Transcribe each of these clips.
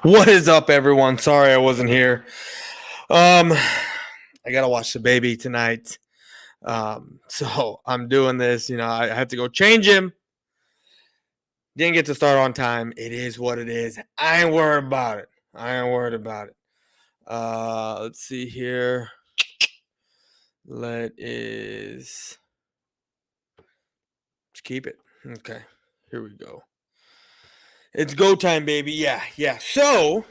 What is up, everyone? Sorry I wasn't here. I gotta watch the baby tonight. So I'm doing this. I have to go change him. Didn't get to start on time. It is what it is. I ain't worried about it. Let's see here. Let's keep it. Okay, here we go. It's go time, baby. Yeah. So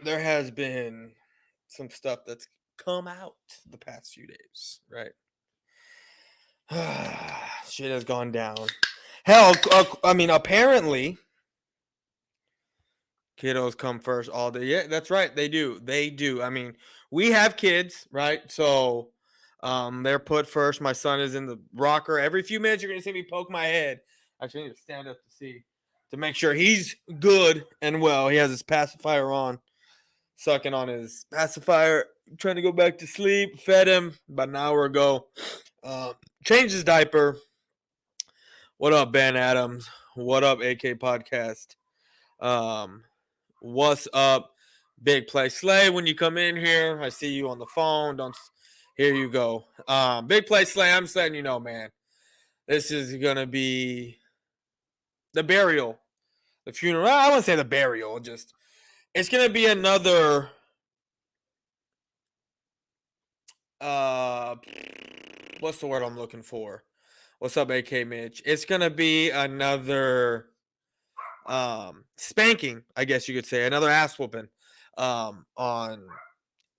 there has been some stuff that's come out the past few days, right? Shit has gone down. Hell, apparently, kiddos come first all day. Yeah, that's right. They do. We have kids, right? So, they're put first. My son is in the rocker. Every few minutes, you're gonna see me poke my head. Actually, I need to stand up to make sure he's good and well. He has his pacifier on, sucking on his pacifier, trying to go back to sleep. Fed him about an hour ago. Changed his diaper. What up, Ben Adams? What up, AK Podcast? Um, what's up, Big Play Slay? When you come in here, I see you on the phone. Don't. Here you go. Big Play Slay. I'm just letting you know, man. This is gonna be the burial, the funeral. I wouldn't say the burial. Just it's gonna be another. What's the word I'm looking for? What's up, AK Mitch? It's gonna be another spanking, I guess you could say, another ass whooping on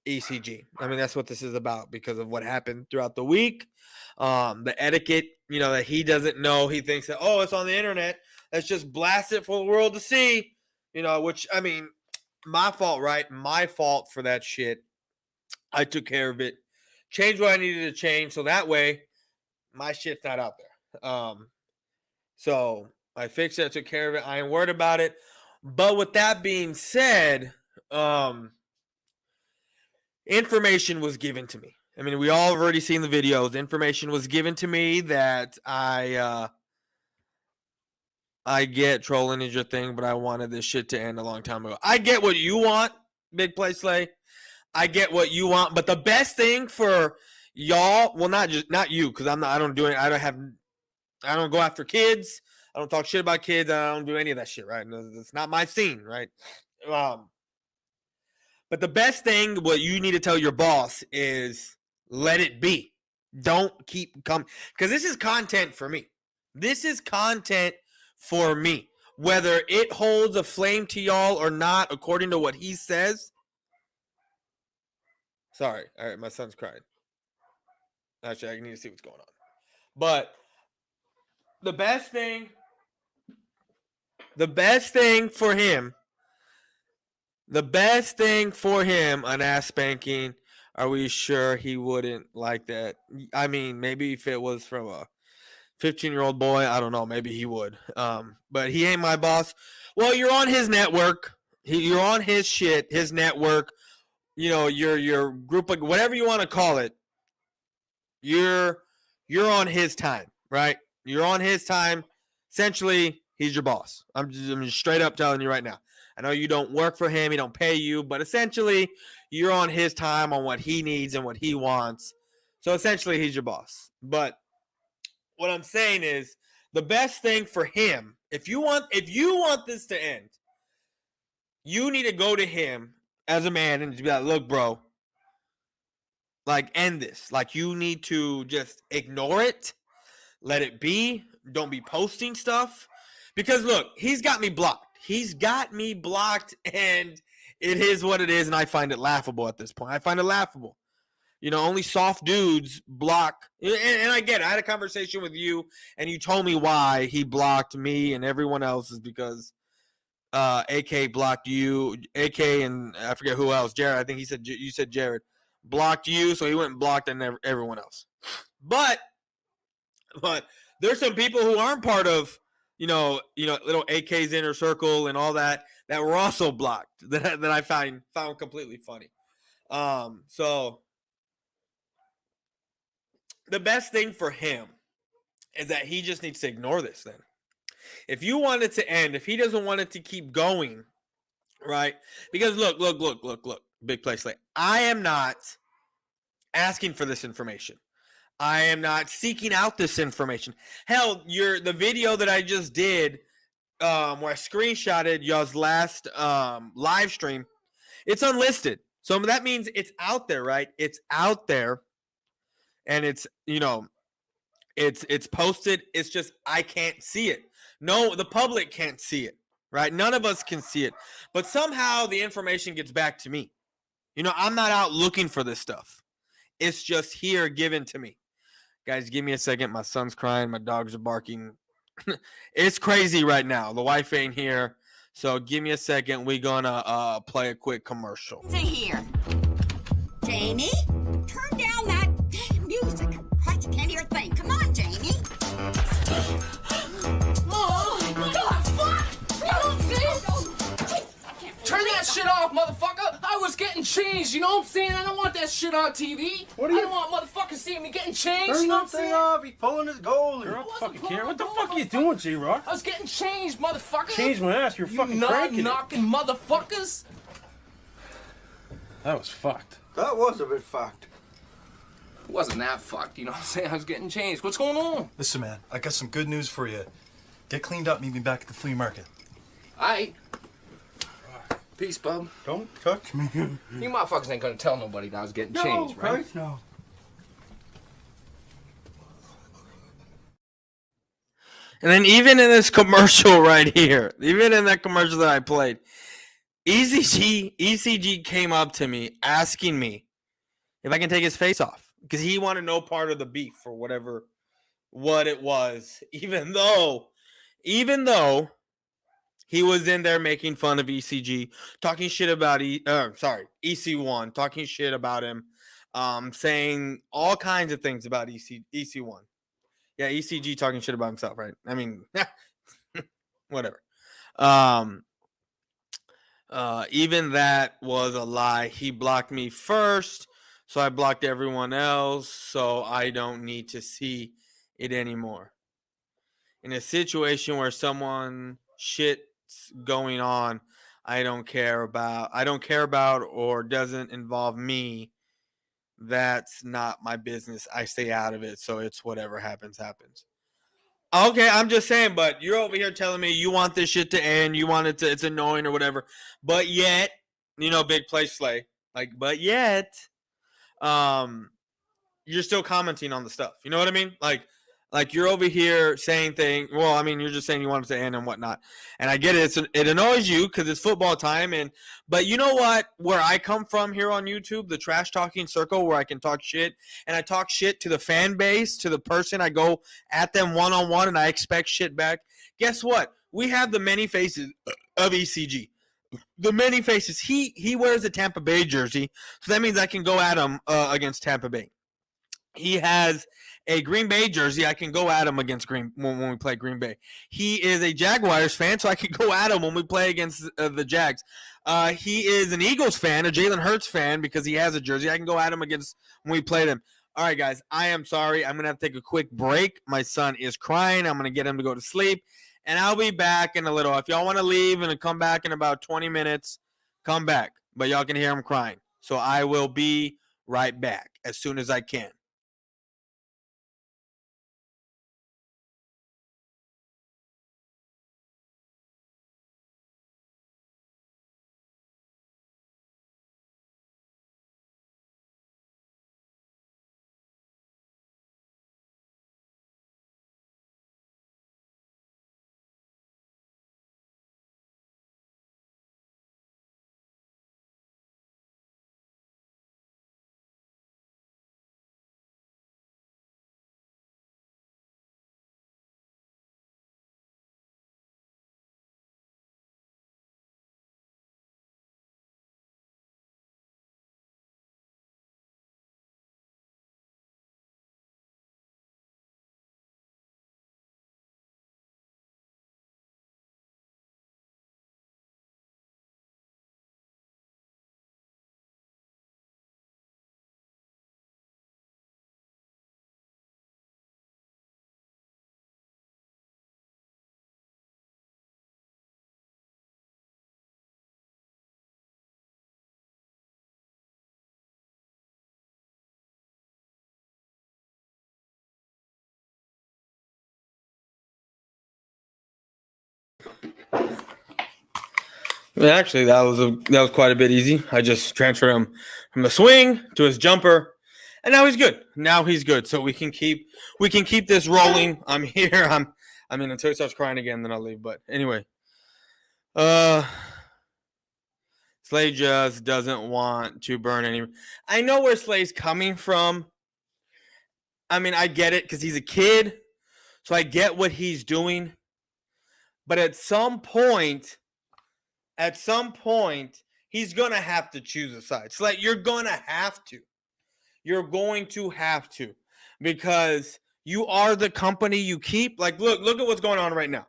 ECG. I mean, that's what this is about because of what happened throughout the week. The etiquette, that he doesn't know. He thinks that, oh, it's on the internet. Let's just blast it for the world to see. Which, I mean, my fault, right? My fault for that shit. I took care of it. Changed what I needed to change so that way my shit's not out there. So I fixed it, took care of it. I ain't worried about it. But with that being said, information was given to me. I mean, we all have already seen the videos. Information was given to me that I get trolling is your thing, but I wanted this shit to end a long time ago. I get what you want, Big Play Slay. I get what you want, but the best thing for y'all, well, not you, because I don't do it. I don't go after kids. I don't talk shit about kids. I don't do any of that shit, right? It's not my scene, right? But the best thing, what you need to tell your boss is let it be. Don't keep coming. Because this is content for me. This is content for me. Whether it holds a flame to y'all or not, according to what he says. Sorry. All right, my son's crying. Actually, I need to see what's going on. But the best thing for him, an ass spanking. Are we sure he wouldn't like that? I mean, maybe if it was from a 15-year-old boy, I don't know. Maybe he would. But he ain't my boss. Well, you're on his network. You're on his shit, his network. Your group of whatever you want to call it. You're on his time, right? You're on his time. Essentially, he's your boss. I'm just straight up telling you right now. I know you don't work for him, he don't pay you, but essentially, you're on his time on what he needs and what he wants. So essentially, he's your boss. But what I'm saying is, the best thing for him, if you want this to end, you need to go to him as a man and just be like, look, bro, like, end this. Like, you need to just ignore it. Let it be. Don't be posting stuff. Because, look, he's got me blocked. And it is what it is, and I find it laughable at this point. I find it laughable. Only soft dudes block. And I get it. I had a conversation with you, and you told me why he blocked me and everyone else is because AK blocked you. AK and I forget who else. Jared, I think you said Jared blocked you, so he went and blocked everyone else. But there's some people who aren't part of little AK's inner circle and all that were also blocked that I found completely funny. So the best thing for him is that he just needs to ignore this then. If you want it to end, if he doesn't want it to keep going, right? Because look, big place. Like, I am not asking for this information. I am not seeking out this information. Hell, the video that I just did, where I screenshotted y'all's last live stream, it's unlisted. So that means it's out there, right? It's out there, and it's it's posted. It's just I can't see it. No, the public can't see it, right? None of us can see it. But somehow the information gets back to me. I'm not out looking for this stuff. It's just here given to me. Guys, give me a second. My son's crying. My dogs are barking. It's crazy right now. The wife ain't here. So give me a second. We're going to play a quick commercial. To here. Jamie, turn down that damn music. I can't hear a thing. Come on, Jamie. Mom! What the fuck? You don't see? Turn that shit off, motherfucker! I was getting changed, you know what I'm saying? I don't want that shit on TV. I don't want motherfuckers seeing me getting changed, Turn you know what I'm that thing saying? off, he's pulling his goal. I wasn't Fucking pulling care. What the my fuck goal. are you doing, J-Rock? I was getting changed, motherfucker! Change my ass, you're fucking You cranking knocking motherfuckers! That was fucked. That was a bit fucked. It wasn't that fucked, you know what I'm saying? I was getting changed. What's going on? Listen, man, I got some good news for you. Get cleaned up, meet me back at the flea market. Aight. Peace, bub. Don't touch me. You motherfuckers ain't gonna tell nobody that I was getting changed, right? Christ, no. And then even in this commercial right here, even in that commercial that I played, ECG came up to me asking me if I can take his face off because he wanted no part of the beef or what it was, even though he was in there making fun of ECG, talking shit about EC1, talking shit about him, saying all kinds of things about EC1. Yeah, ECG talking shit about himself, right? I mean, whatever. Even that was a lie. He blocked me first, so I blocked everyone else, so I don't need to see it anymore. In a situation where someone shit's going on, I don't care about or doesn't involve me. That's not my business. I stay out of it, so it's whatever happens. Okay, I'm just saying, but you're over here telling me you want this shit to end, you want it to, it's annoying or whatever, but yet, big play slay, but yet, you're still commenting on the stuff. You know what I mean? Like you're over here saying things. Well, I mean, you're just saying you want them to end and whatnot. And I get it. It annoys you because it's football time. But you know what? Where I come from here on YouTube, the trash talking circle, where I can talk shit, and I talk shit to the fan base, to the person. I go at them one-on-one, and I expect shit back. Guess what? We have the many faces of ECG. The many faces. He wears a Tampa Bay jersey, so that means I can go at him against Tampa Bay. He has a Green Bay jersey. I can go at him against when we play Green Bay. He is a Jaguars fan, so I can go at him when we play against the Jags. He is an Eagles fan, a Jalen Hurts fan, because he has a jersey. I can go at him against when we play them. All right, guys, I am sorry. I'm going to have to take a quick break. My son is crying. I'm going to get him to go to sleep, and I'll be back in a little. If y'all want to leave and come back in about 20 minutes, come back. But y'all can hear him crying. So I will be right back as soon as I can. Yeah, actually, that was quite a bit easy. I just transferred him from the swing to his jumper, and now he's good. Now he's good. So we can keep this rolling. I'm here. Until he starts crying again, then I'll leave. But anyway, Slay just doesn't want to burn any. I know where Slay's coming from. I mean, I get it because he's a kid, so I get what he's doing. But at some point, he's gonna have to choose a side. Slay, you're gonna have to. You're going to have to, because you are the company you keep. Like, look at what's going on right now.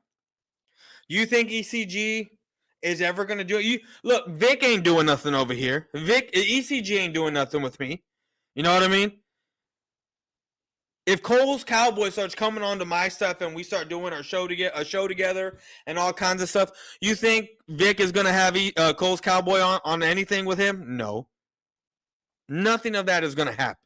You think ECG is ever going to do it? Look, Vic ain't doing nothing over here. ECG ain't doing nothing with me. You know what I mean? If Cole's Cowboy starts coming onto my stuff and we start doing a show together and all kinds of stuff, you think Vic is going to have Cole's Cowboy on anything with him? No. Nothing of that is going to happen.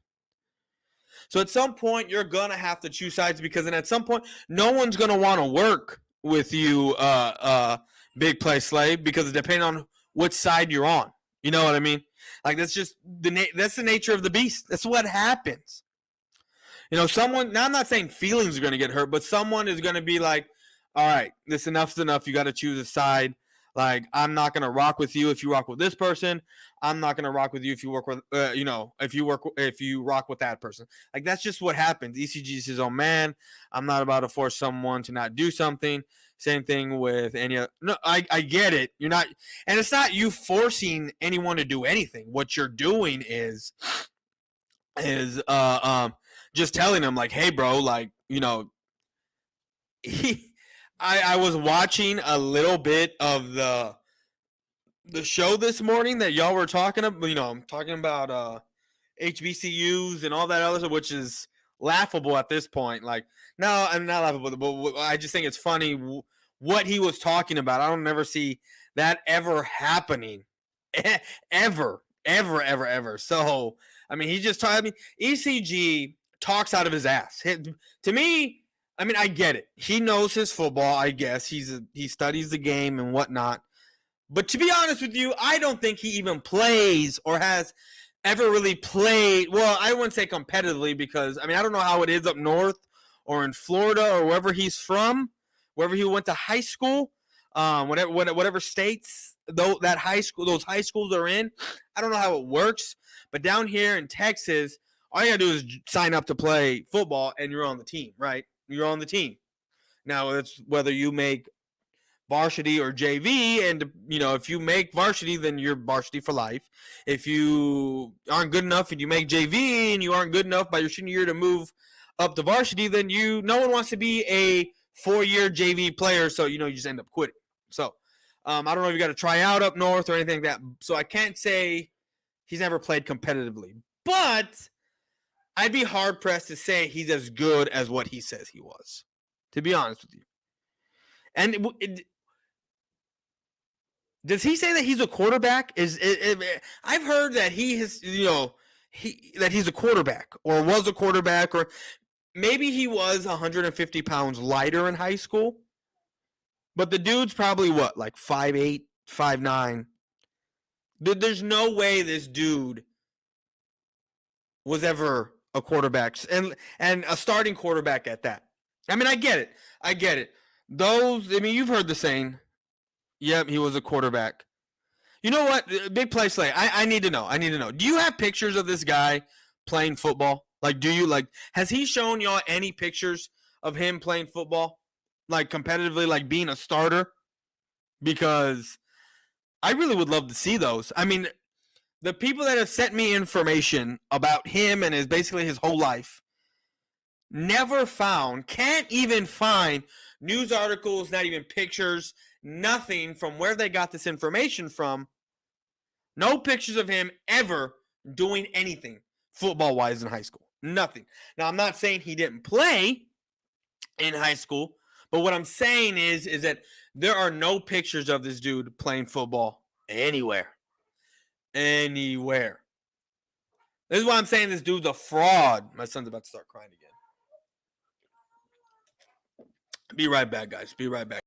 So at some point, you're going to have to choose sides, because then at some point, no one's going to want to work with you, Big Play Slave, because depending on which side you're on. You know what I mean? Like, that's just that's the nature of the beast. That's what happens. You know, now I'm not saying feelings are going to get hurt, but someone is going to be like, all right, enough's enough. You got to choose a side. Like, I'm not going to rock with you if you rock with this person. I'm not going to rock with you if you work with, if you rock with that person. Like, that's just what happens. ECG is his own man. I'm not about to force someone to not do something. Same thing with any other. No, I get it. You're not, and it's not you forcing anyone to do anything. What you're doing is just telling them, like, hey, bro, like, you know, I was watching a little bit of the show this morning that y'all were talking about. You know, I'm talking about HBCUs and all that other stuff, which is laughable at this point. Like, no, I'm not laughable, but I just think it's funny what he was talking about. I don't never see that ever happening, ever. So, I mean, he just talking. I mean, ECG talks out of his ass. To me, I mean, I get it. He knows his football, I guess. He studies the game and whatnot. But to be honest with you, I don't think he even plays or has ever really played. Well, I wouldn't say competitively, because, I mean, I don't know how it is up north or in Florida or wherever he's from, wherever he went to high school, whatever states those high schools are in. I don't know how it works. But down here in Texas, all you got to do is sign up to play football and you're on the team, right? You're on the team. Now, it's whether you make varsity or JV, and, you know, if you make varsity, then you're varsity for life. If you aren't good enough and you make JV and you aren't good enough by your senior year to move up to varsity, then no one wants to be a 4-year JV player, so, you know, you just end up quitting. So, I don't know if you got to try out up north or anything like that. So I can't say he's never played competitively, but I'd be hard pressed to say he's as good as what he says he was, to be honest with you. And does he say that he's a quarterback? I've heard that he has, you know, that he's a quarterback or was a quarterback, or maybe he was 150 pounds lighter in high school. But the dude's probably what, like 5'8", 5'9". There's no way this dude was ever a quarterback and a starting quarterback at that. I mean, I get it. You've heard the saying, yep, he was a quarterback. You know what? Big Play Slay, I need to know. Do you have pictures of this guy playing football? Like, has he shown y'all any pictures of him playing football? Like, competitively, like being a starter? Because I really would love to see those. I mean, the people that have sent me information about him and basically his whole life can't even find news articles, not even pictures, nothing from where they got this information from. No pictures of him ever doing anything football-wise in high school. Nothing. Now, I'm not saying he didn't play in high school, but what I'm saying is that there are no pictures of this dude playing football anywhere. This is why I'm saying this dude's a fraud. My son's about to start crying again. Be right back, guys. Be right back.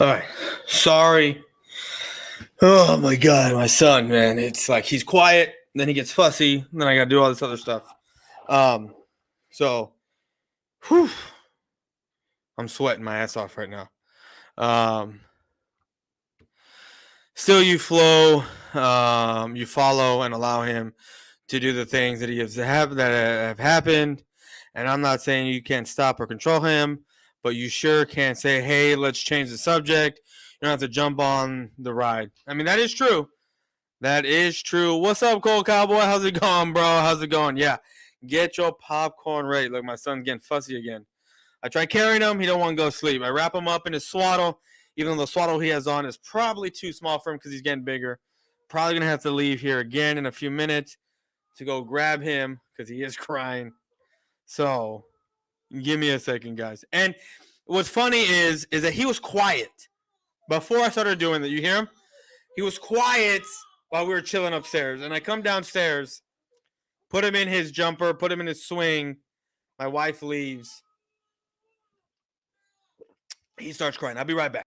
All right. Sorry. Oh my God, my son, man. It's like he's quiet, then he gets fussy, then I gotta do all this other stuff. So whew, I'm sweating my ass off right now. Still you flow, you follow and allow him to do the things that have happened. And I'm not saying you can't stop or control him, but you sure can't say, hey, let's change the subject. You don't have to jump on the ride. I mean, that is true. That is true. What's up, Cole Cowboy? How's it going, bro? How's it going? Yeah. Get your popcorn ready. Look, my son's getting fussy again. I try carrying him. He don't want to go to sleep. I wrap him up in his swaddle, even though the swaddle he has on is probably too small for him because he's getting bigger. Probably going to have to leave here again in a few minutes to go grab him because he is crying. So give me a second, guys. And what's funny is that he was quiet before I started doing that. You hear him? He was quiet while we were chilling upstairs. And I come downstairs, put him in his jumper, put him in his swing. My wife leaves. He starts crying. I'll be right back.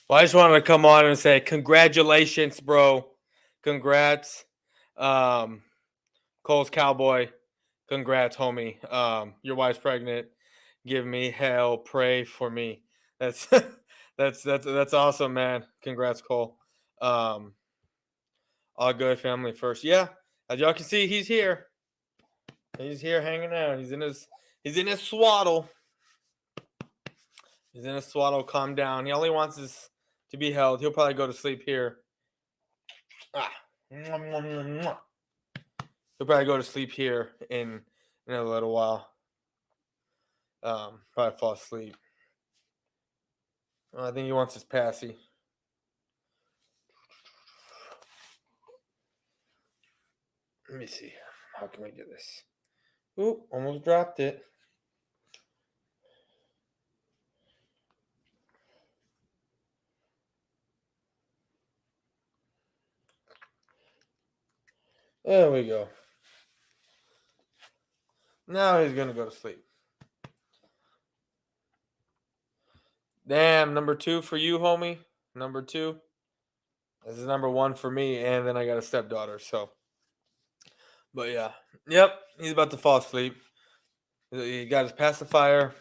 Well, I just wanted to come on and say congratulations, bro. Congrats. Cole's Cowboy. Congrats, homie. Your wife's pregnant. Give me hell. Pray for me. That's that's awesome, man. Congrats, Cole. Um, all good, family first. Yeah, as y'all can see, he's here. He's here hanging out. He's in his swaddle. He's in his swaddle. Calm down. He only wants us to be held. He'll probably go to sleep here. Ah. He'll probably go to sleep here in a little while. Probably fall asleep. I think he wants his passy. Let me see. How can we do this? Oop, almost dropped it. There we go. Now he's going to go to sleep. Damn, number 2 for you, homie. Number 2. This is number 1 for me, and then I got a stepdaughter, so. But yeah. Yep, he's about to fall asleep. He got his pacifier.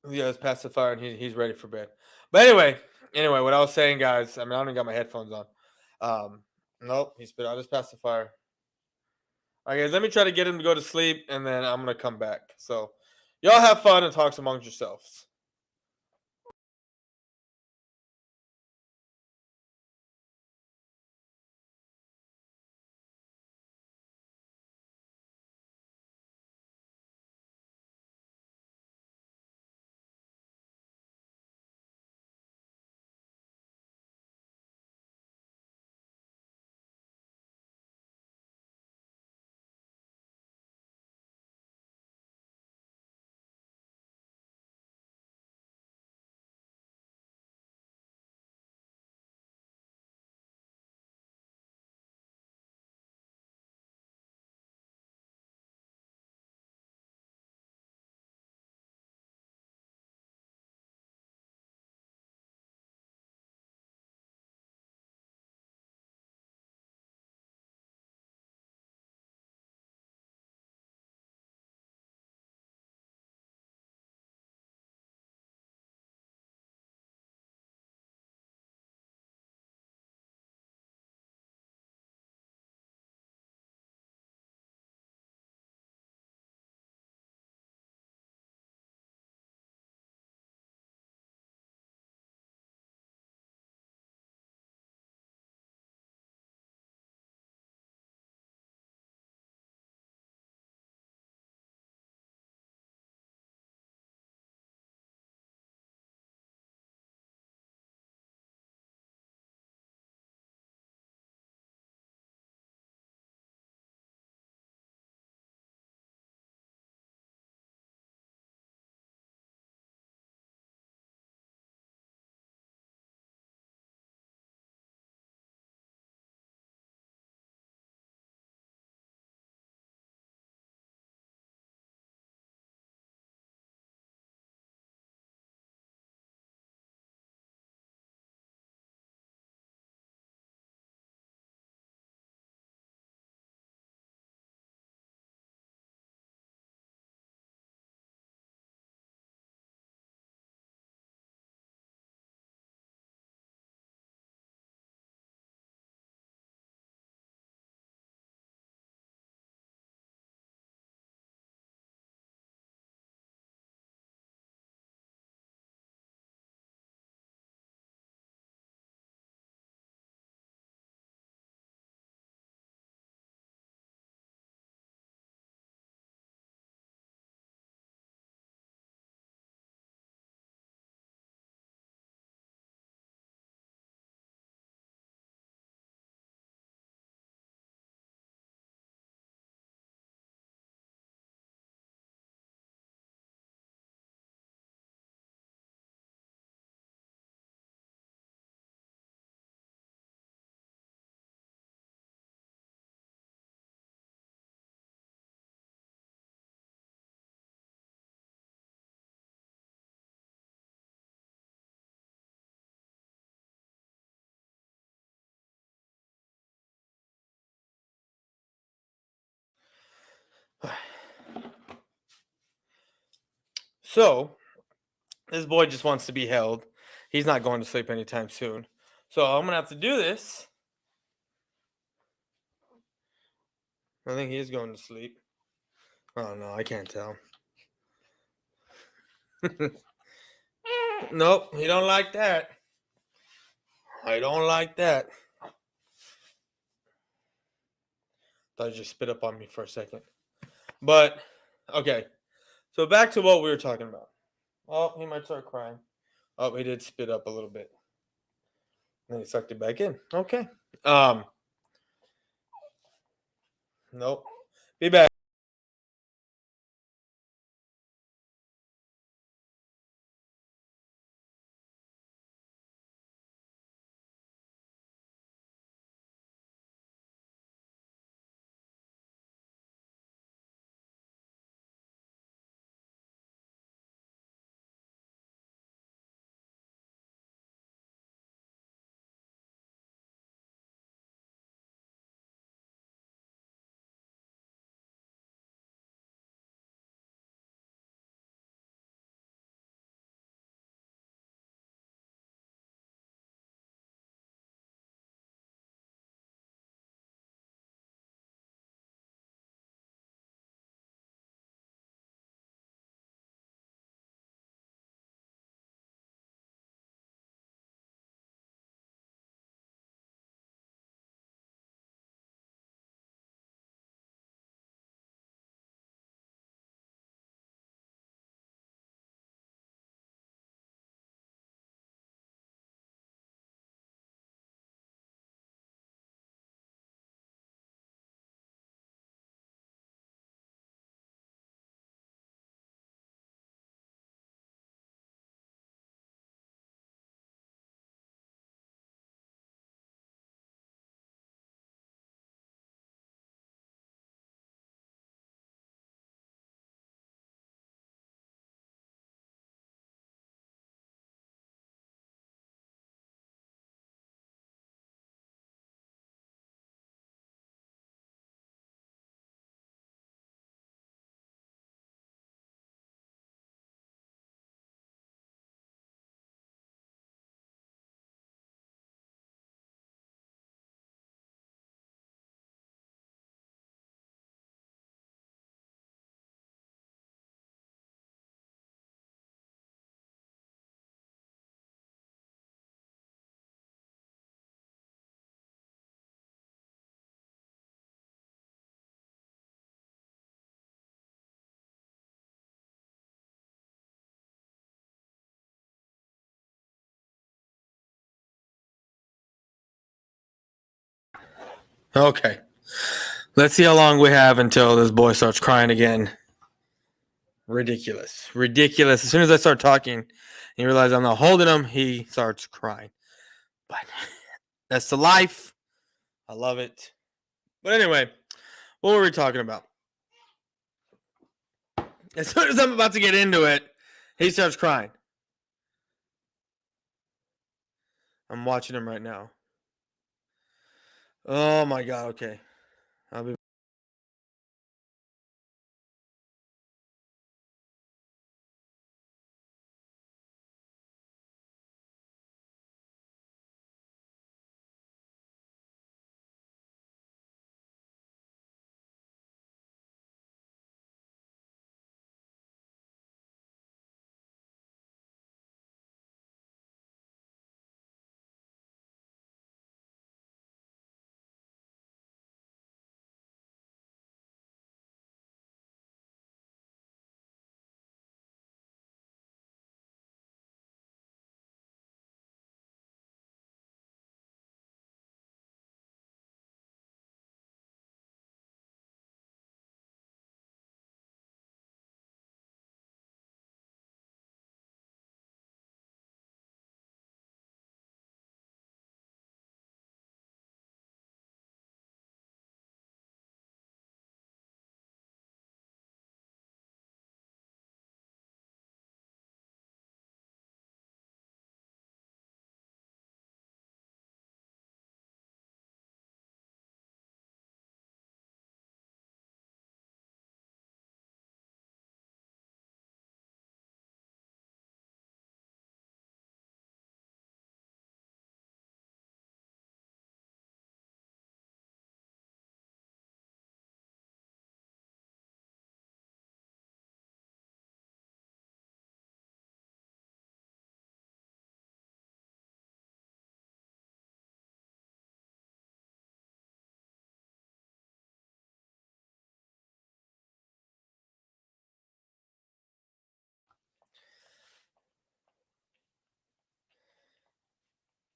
And he's ready for bed. But anyway, what I was saying, guys, I mean, I don't even got my headphones on. Nope, he spit out his pacifier. All right, guys, let me try to get him to go to sleep, and then I'm going to come back. So, y'all have fun and talk amongst yourselves. So this boy just wants to be held. He's not going to sleep anytime soon. So I'm gonna have to do this. I think he is going to sleep. Oh no, I can't tell. Nope, he don't like that. I don't like that. Thought he just spit up on me for a second. But okay. So back to what we were talking about. Oh, he might start crying. Oh, he did spit up a little bit. Then he sucked it back in. Okay. Nope. Be back. Okay. Let's see how long we have until this boy starts crying again. Ridiculous. Ridiculous. As soon as I start talking and you realize I'm not holding him, he starts crying. But that's the life. I love it. But anyway, what were we talking about? As soon as I'm about to get into it, he starts crying. I'm watching him right now. Oh my God. Okay. I'll be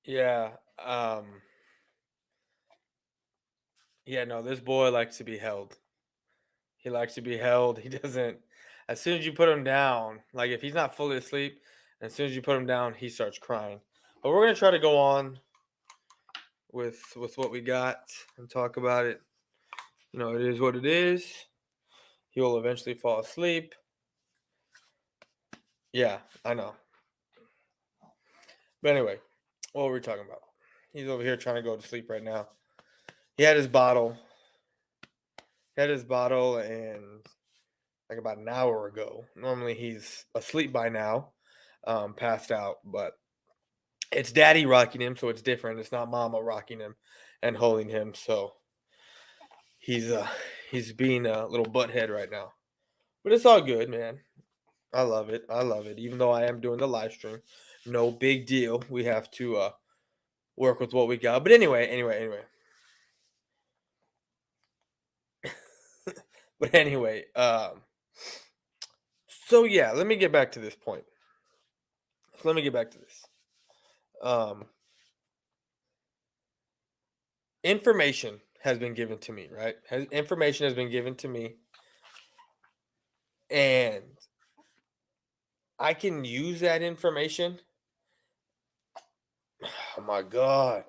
Yeah. Yeah, no, this boy likes to be held. He likes to be held. He doesn't as soon as you put him down, like if he's not fully asleep, as soon as you put him down, he starts crying. But we're gonna try to go on with what we got and talk about it. You know, it is what it is. He will eventually fall asleep. Yeah, I know. But anyway, what were we talking about? He's over here trying to go to sleep right now. He had his bottle. He had his bottle and like about an hour ago. Normally he's asleep by now, passed out, but it's daddy rocking him, so it's different. It's not mama rocking him and holding him. So he's uh he's being a little butthead right now. But it's all good, man. I love it. I love it. Even though I am doing the live stream. No big deal. We have to work with what we got. But anyway. But anyway, so yeah, let me get back to this point. So let me get back to this. Um Information has been given to me, right? Information has been given to me, and I can use that information. Oh my god.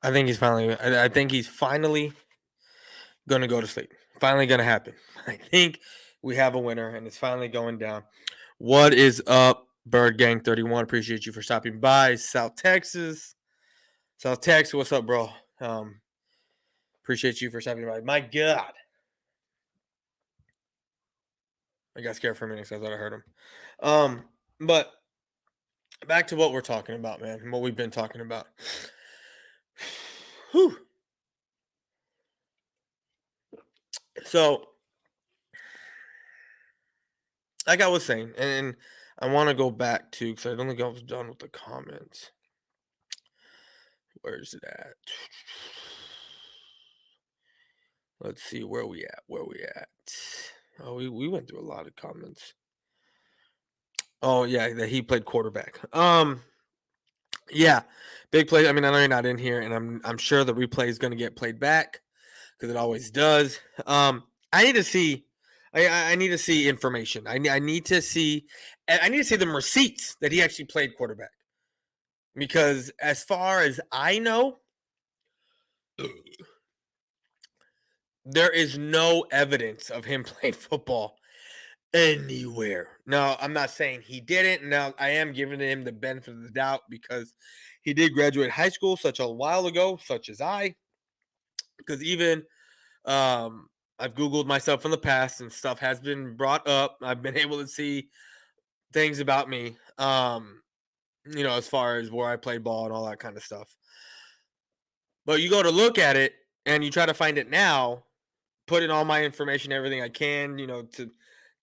I think he's finally gonna go to sleep. Finally gonna happen. I think we have a winner, and it's finally going down. What is up, Bird Gang 31? Appreciate you for stopping by. South Texas, what's up, bro? Appreciate you for stopping by. My God, I got scared for a minute because I thought I heard him. But back to what we're talking about, man, and what we've been talking about. Whew. So, like I was saying, and I want to go back to, because I don't think I was done with the comments. Where's it at? Let's see where we at. Oh, we went through a lot of comments. Oh yeah, that he played quarterback. Yeah, big play. I mean, I know you're not in here, and I'm sure the replay is going to get played back because it always does. I need to see. I need to see information. I need to see. I need to see them receipts that he actually played quarterback. Because as far as I know, there is no evidence of him playing football anywhere. Now, I'm not saying he didn't. Now, I am giving him the benefit of the doubt because he did graduate high school such a while ago, such as I. Because even I've Googled myself in the past and stuff has been brought up. I've been able to see things about me, as far as where I played ball and all that kind of stuff. But you go to look at it and you try to find it now, put in all my information, everything I can,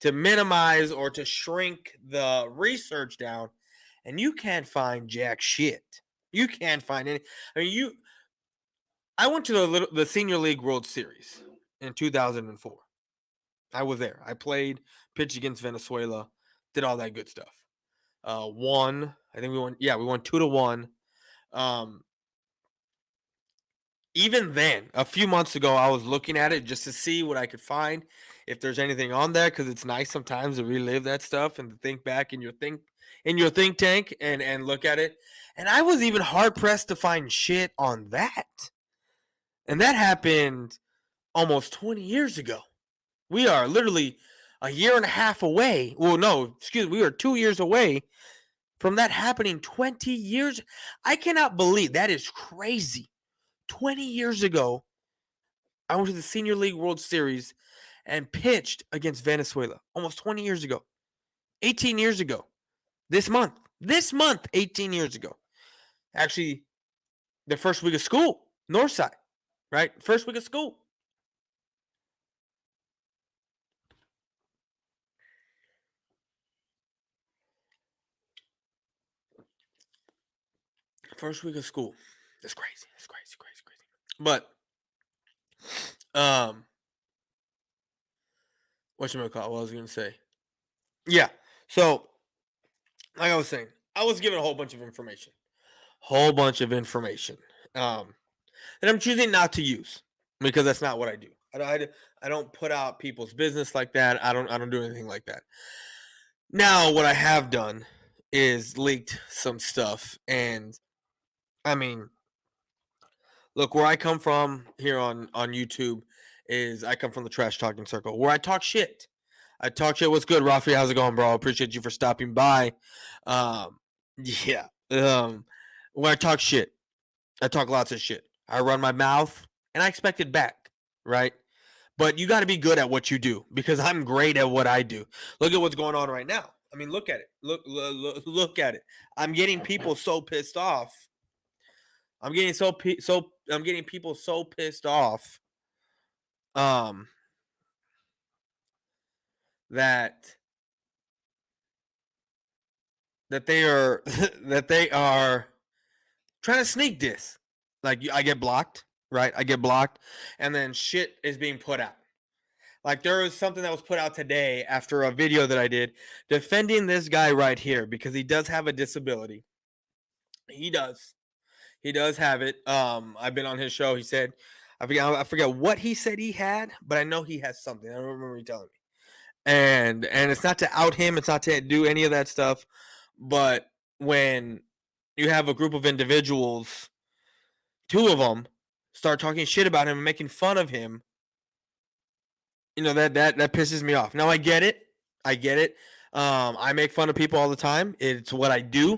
to minimize or to shrink the research down, and you can't find jack shit. You can't find any. I mean, I went to the Senior League World Series in 2004. I was there. I played, pitched against Venezuela, did all that good stuff. Won. I think we won. Yeah, we won 2-1. Even then, a few months ago, I was looking at it just to see what I could find, if there's anything on there, because it's nice sometimes to relive that stuff and to think back in your think tank and look at it. And I was even hard pressed to find shit on that. And that happened almost 20 years ago. We are literally a year and a half away. Well, no, excuse me, we are 2 years away from that happening 20 years. I cannot believe that is crazy. 20 years ago, I went to the Senior League World Series and pitched against Venezuela. Almost 20 years ago. 18 years ago. This month, 18 years ago. Actually, the first week of school, Northside, right? First week of school. First week of school. That's crazy. That's crazy. But, whatchamacallit, what I was going to say. Yeah. So, like I was saying, I was given a whole bunch of information. That I'm choosing not to use because that's not what I do. I don't put out people's business like that. I don't do anything like that. Now, what I have done is leaked some stuff, and I mean, look, where I come from here on YouTube is I come from the trash talking circle where I talk shit. What's good, Rafi? How's it going, bro? Appreciate you for stopping by. Yeah. When I talk shit, I talk lots of shit. I run my mouth and I expect it back, right? But you got to be good at what you do because I'm great at what I do. Look at what's going on right now. I mean, look at it. Look at it. I'm getting people so pissed off. I'm getting people so pissed off that they are that they are trying to sneak diss. Like, I get blocked, right? I get blocked, and then shit is being put out. Like, there was something that was put out today after a video that I did defending this guy right here because he does have a disability. He does have it. I've been on his show. He said, I forget what he said he had, but I know he has something. I don't remember he telling me. And it's not to out him. It's not to do any of that stuff. But when you have a group of individuals two of them start talking shit about him and making fun of him, that pisses me off. Now I get it. I make fun of people all the time. It's what I do.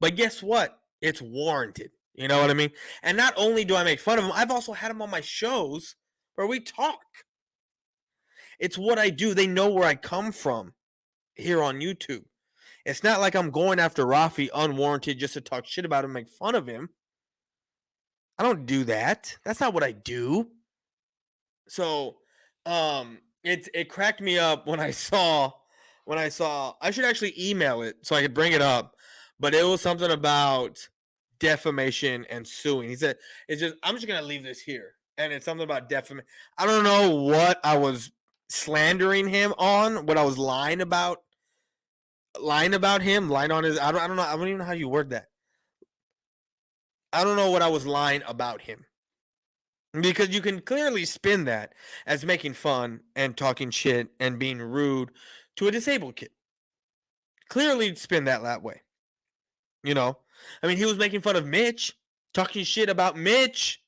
But guess what? It's warranted. You know what I mean? And not only do I make fun of them, I've also had them on my shows where we talk. It's what I do. They know where I come from here on YouTube. It's not like I'm going after Rafi unwarranted just to talk shit about him, make fun of him. I don't do that. That's not what I do. So, it cracked me up when I saw I should actually email it so I could bring it up, but it was something about defamation and suing. He said, I'm just gonna leave this here, and it's something about defamation. I don't know what I was slandering him on, what I was lying on his. I don't know. I don't even know how you word that. I don't know what I was lying about him. Because you can clearly spin that as making fun and talking shit and being rude to a disabled kid. Clearly spin that way. I mean, he was making fun of Mitch, talking shit about Mitch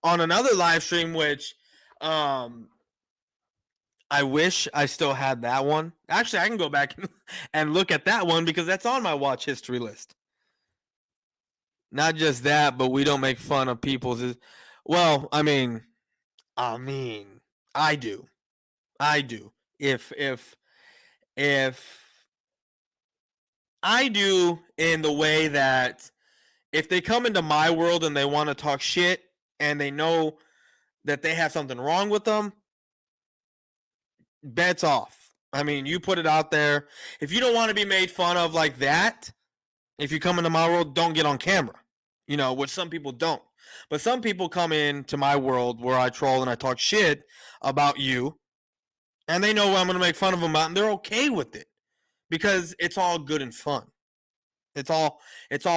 on another live stream, which I wish I still had that one. Actually, I can go back and look at that one because that's on my watch history list. Not just that, but we don't make fun of people's. Well, I mean, I do. If I do, in the way that if they come into my world and they want to talk shit and they know that they have something wrong with them, bets off. I mean, you put it out there. If you don't want to be made fun of like that, if you come into my world, don't get on camera. Which some people don't. But some people come into my world where I troll and I talk shit about you, and they know what I'm going to make fun of them about, and they're okay with it because it's all good and fun. It's all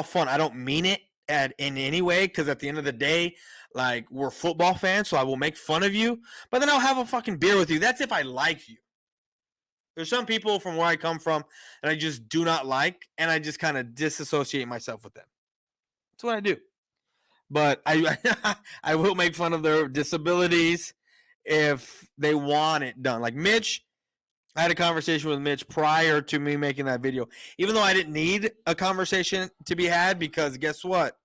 fun. I don't mean it in any way, because at the end of the day, like, we're football fans, so I will make fun of you, but then I'll have a fucking beer with you. That's if I like you. There's some people from where I come from that I just do not like, and I just kind of disassociate myself with them. That's what I do. But I will make fun of their disabilities if they want it done. Like Mitch, I had a conversation with Mitch prior to me making that video, even though I didn't need a conversation to be had, because guess what?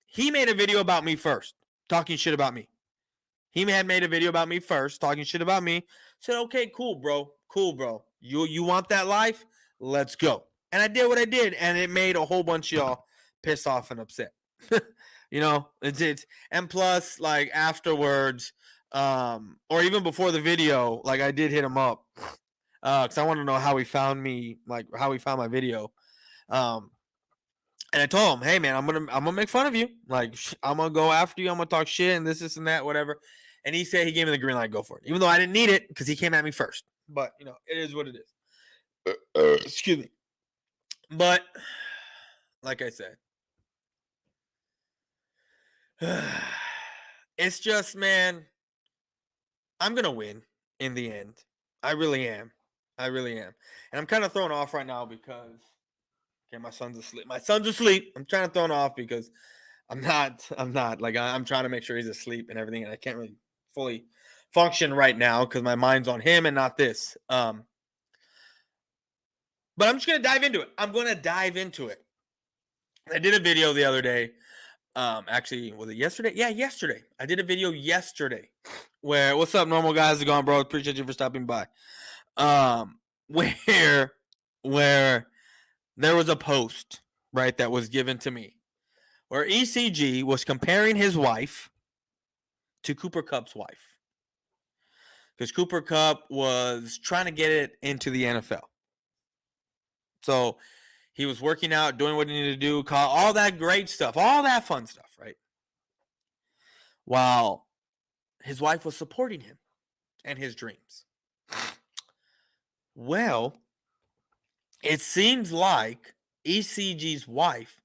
He made a video about me first, talking shit about me. He had made a video about me first, talking shit about me. Said, okay, cool, bro. You want that life? Let's go. And I did what I did, and it made a whole bunch of y'all pissed off and upset. It's and plus, like, afterwards, or even before the video, like, I did hit him up because I want to know how he found me, like how he found my video. And I told him, hey man, I'm gonna make fun of you. Like, I'm gonna go after you. I'm gonna talk shit and this and that, whatever. And he said he gave me the green light, go for it. Even though I didn't need it because he came at me first. But it is what it is. Excuse me. But like I said, it's just, man, I'm gonna win in the end. I really am. And I'm kind of thrown off right now because my son's asleep. I'm trying to throw him off because I'm not like, I'm trying to make sure he's asleep and everything, and I can't really fully function right now because my mind's on him and not this. But I'm just gonna dive into it. I did a video the other day. Actually, was it yesterday? Yeah, yesterday. I did a video yesterday where, what's up, normal guys? How's it going, bro? Appreciate you for stopping by. Where there was a post, right, that was given to me where ECG was comparing his wife to Cooper Kupp's wife, because Cooper Kupp was trying to get it into the NFL. So he was working out, doing what he needed to do, all that great stuff, all that fun stuff, right? While his wife was supporting him and his dreams. Well, it seems like ECG's wife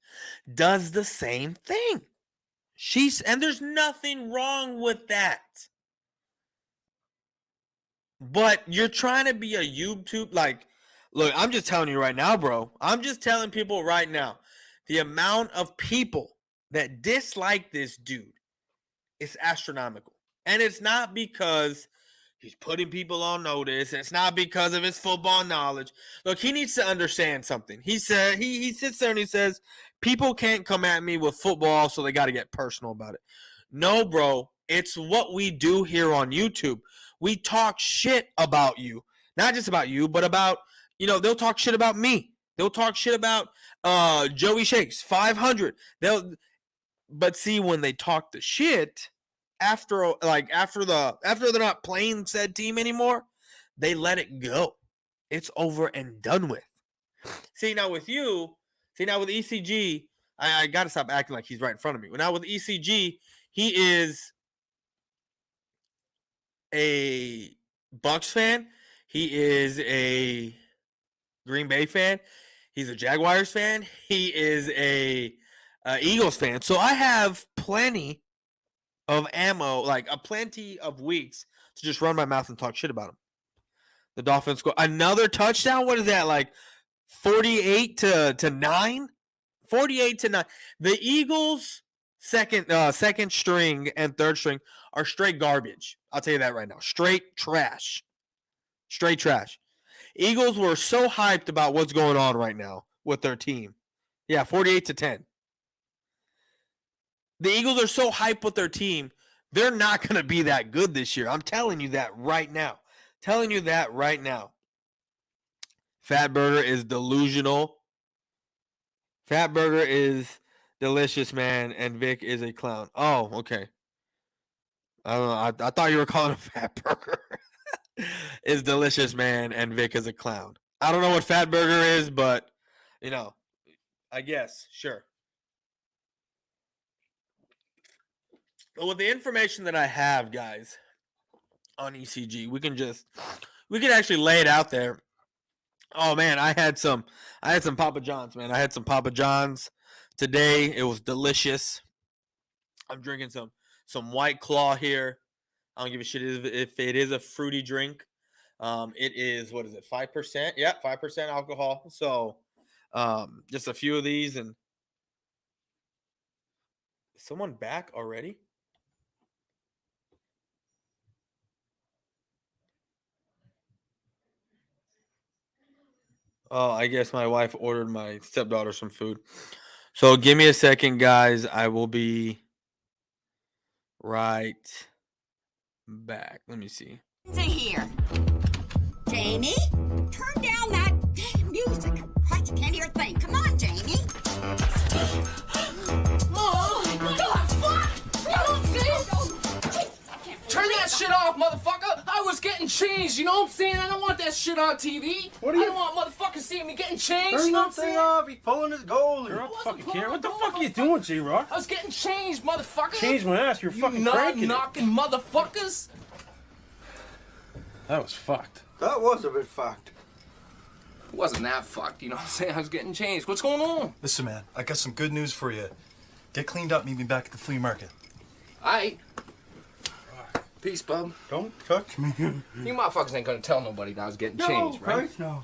does the same thing. And there's nothing wrong with that. But you're trying to be a YouTube, like, look, I'm just telling you right now, bro. I'm just telling people right now, the amount of people that dislike this dude is astronomical. And it's not because he's putting people on notice. It's not because of his football knowledge. Look, he needs to understand something. He said he sits there and he says, people can't come at me with football, so they got to get personal about it. No, bro. It's what we do here on YouTube. We talk shit about you. Not just about you, but about, they'll talk shit about me. They'll talk shit about Joey Shakes, 500. But see, when they talk the shit, after they're not playing said team anymore, they let it go. It's over and done with. See, now with ECG, I gotta stop acting like he's right in front of me. Now with ECG, he is a Bucks fan. He is a Green Bay fan. He's a Jaguars fan. He is a Eagles fan. So I have plenty of ammo, like plenty of weeks to just run my mouth and talk shit about him. The Dolphins score another touchdown. What is that, like 48 to 9? 48 to 9. The Eagles second string and third string are straight garbage. I'll tell you that right now. Straight trash. Straight trash. Eagles were so hyped about what's going on right now with their team. Yeah, 48 to 10. The Eagles are so hyped with their team, they're not going to be that good this year. I'm telling you that right now. Fatburger is delusional. Fatburger is delicious, man, and Vic is a clown. Oh, okay. I don't know. I thought you were calling him Fatburger. Is delicious, man, and Vic is a clown. I don't know what Fatburger is, but, I guess. Sure. But with the information that I have, guys, on ECG, we can actually lay it out there. Oh man, I had some Papa John's, man. I had some Papa John's today. It was delicious. I'm drinking some White Claw here. I don't give a shit if it is a fruity drink. It is, what is it, 5%? Yeah, 5% alcohol. So just a few of these. And is someone back already? Oh, I guess my wife ordered my stepdaughter some food. So give me a second, guys. I will be right back. Let me see. To here. Jamie, turn down that damn music. Christ, I can't hear a thing. Come on, Jamie. Turn that shit off, motherfucker! I was getting changed, you know what I'm saying? I don't want that shit on TV. What are you- I don't want motherfuckers seeing me getting changed, Turn you know what I'm that thing saying? off. He's pulling his goalie. You're not wasn't fucking pulling care. What the my fuck are you goal. doing, J-Rock? I was getting changed, motherfucker! Change my ass. You're fucking You cranking it. knocking motherfuckers! That was fucked. That was a bit fucked. It wasn't that fucked, you know what I'm saying? I was getting changed. What's going on? Listen, man, I got some good news for you. Get cleaned up, meet me back at the flea market. Aight. Peace, bub. Don't touch me. You motherfuckers ain't gonna tell nobody that I was getting changed, right? Christ, no.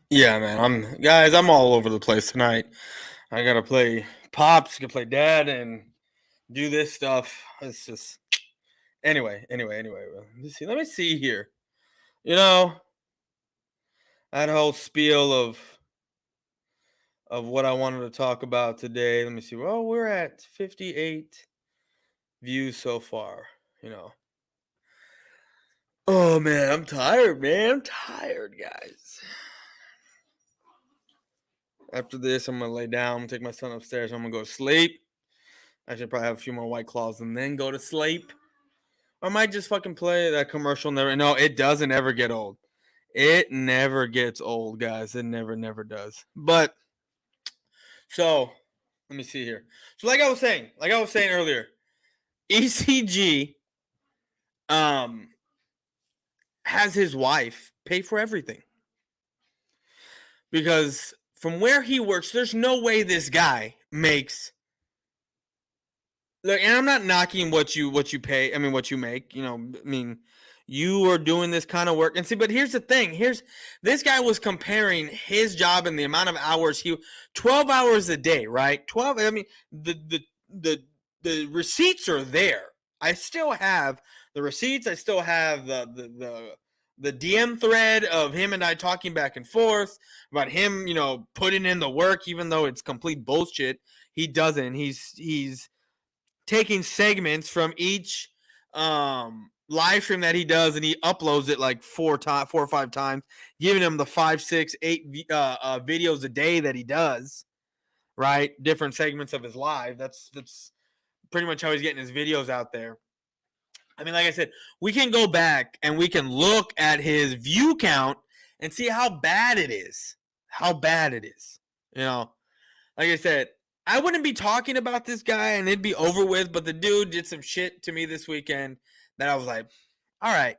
Yeah, man. I'm all over the place tonight. I gotta play pops, gotta play dad, and do this stuff. It's just anyway. Let me see here. That whole spiel of what I wanted to talk about today. Let me see. Well, we're at 58 views so far. Oh man, I'm tired, man. I'm tired, guys. After this, I'm gonna lay down. I'm gonna take my son upstairs. I'm gonna go to sleep. I should probably have a few more White Claws and then go to sleep. Or I might just fucking play that commercial. No, it doesn't ever get old. It never gets old, guys. It never does. But so let me see here. So like I was saying earlier, ECG has his wife pay for everything. Because from where he works, there's no way this guy makes Look, and I'm not knocking what you pay. I mean, what you make. You know, I mean, you are doing this kind of work. And see, but here's the thing. This guy was comparing his job and the amount of hours 12 hours a day, right? 12. I mean, the receipts are there. I still have the receipts. I still have the DM thread of him and I talking back and forth about him, you know, putting in the work, even though it's complete bullshit. He doesn't. He's taking segments from each live stream that he does, and he uploads it like 4 or 5 times, giving him the 5, 6, 8 videos a day that he does, right? Different segments of his live. That's pretty much how he's getting his videos out there. I mean, like I said, we can go back and we can look at his view count and see how bad it is. How bad it is. You know, like I said, I wouldn't be talking about this guy and it'd be over with, but the dude did some shit to me this weekend that I was like, all right.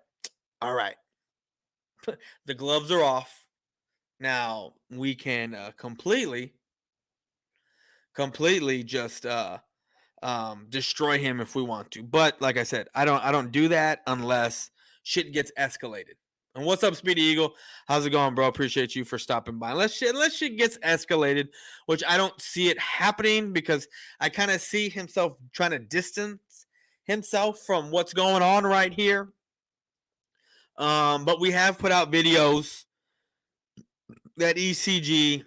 The gloves are off. Now we can completely just destroy him if we want to. But like I said, I don't do that unless shit gets escalated. And what's up, Speedy Eagle? How's it going, bro? Appreciate you for stopping by. Unless shit gets escalated, which I don't see it happening because I kind of see himself trying to distance himself from what's going on right here. But we have put out videos that ECG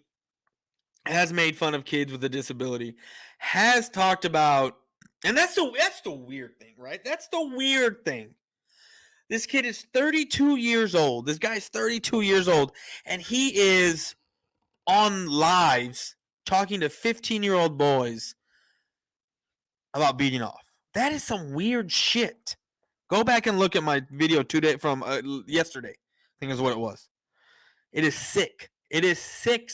has made fun of kids with a disability, has talked about, and that's the weird thing, right? That's the weird thing. This kid is 32 years old. This guy's 32 years old, and he is on lives talking to 15-year-old boys about beating off. That is some weird shit. Go back and look at my video from yesterday. I think is what it was. It is sick. It is sick.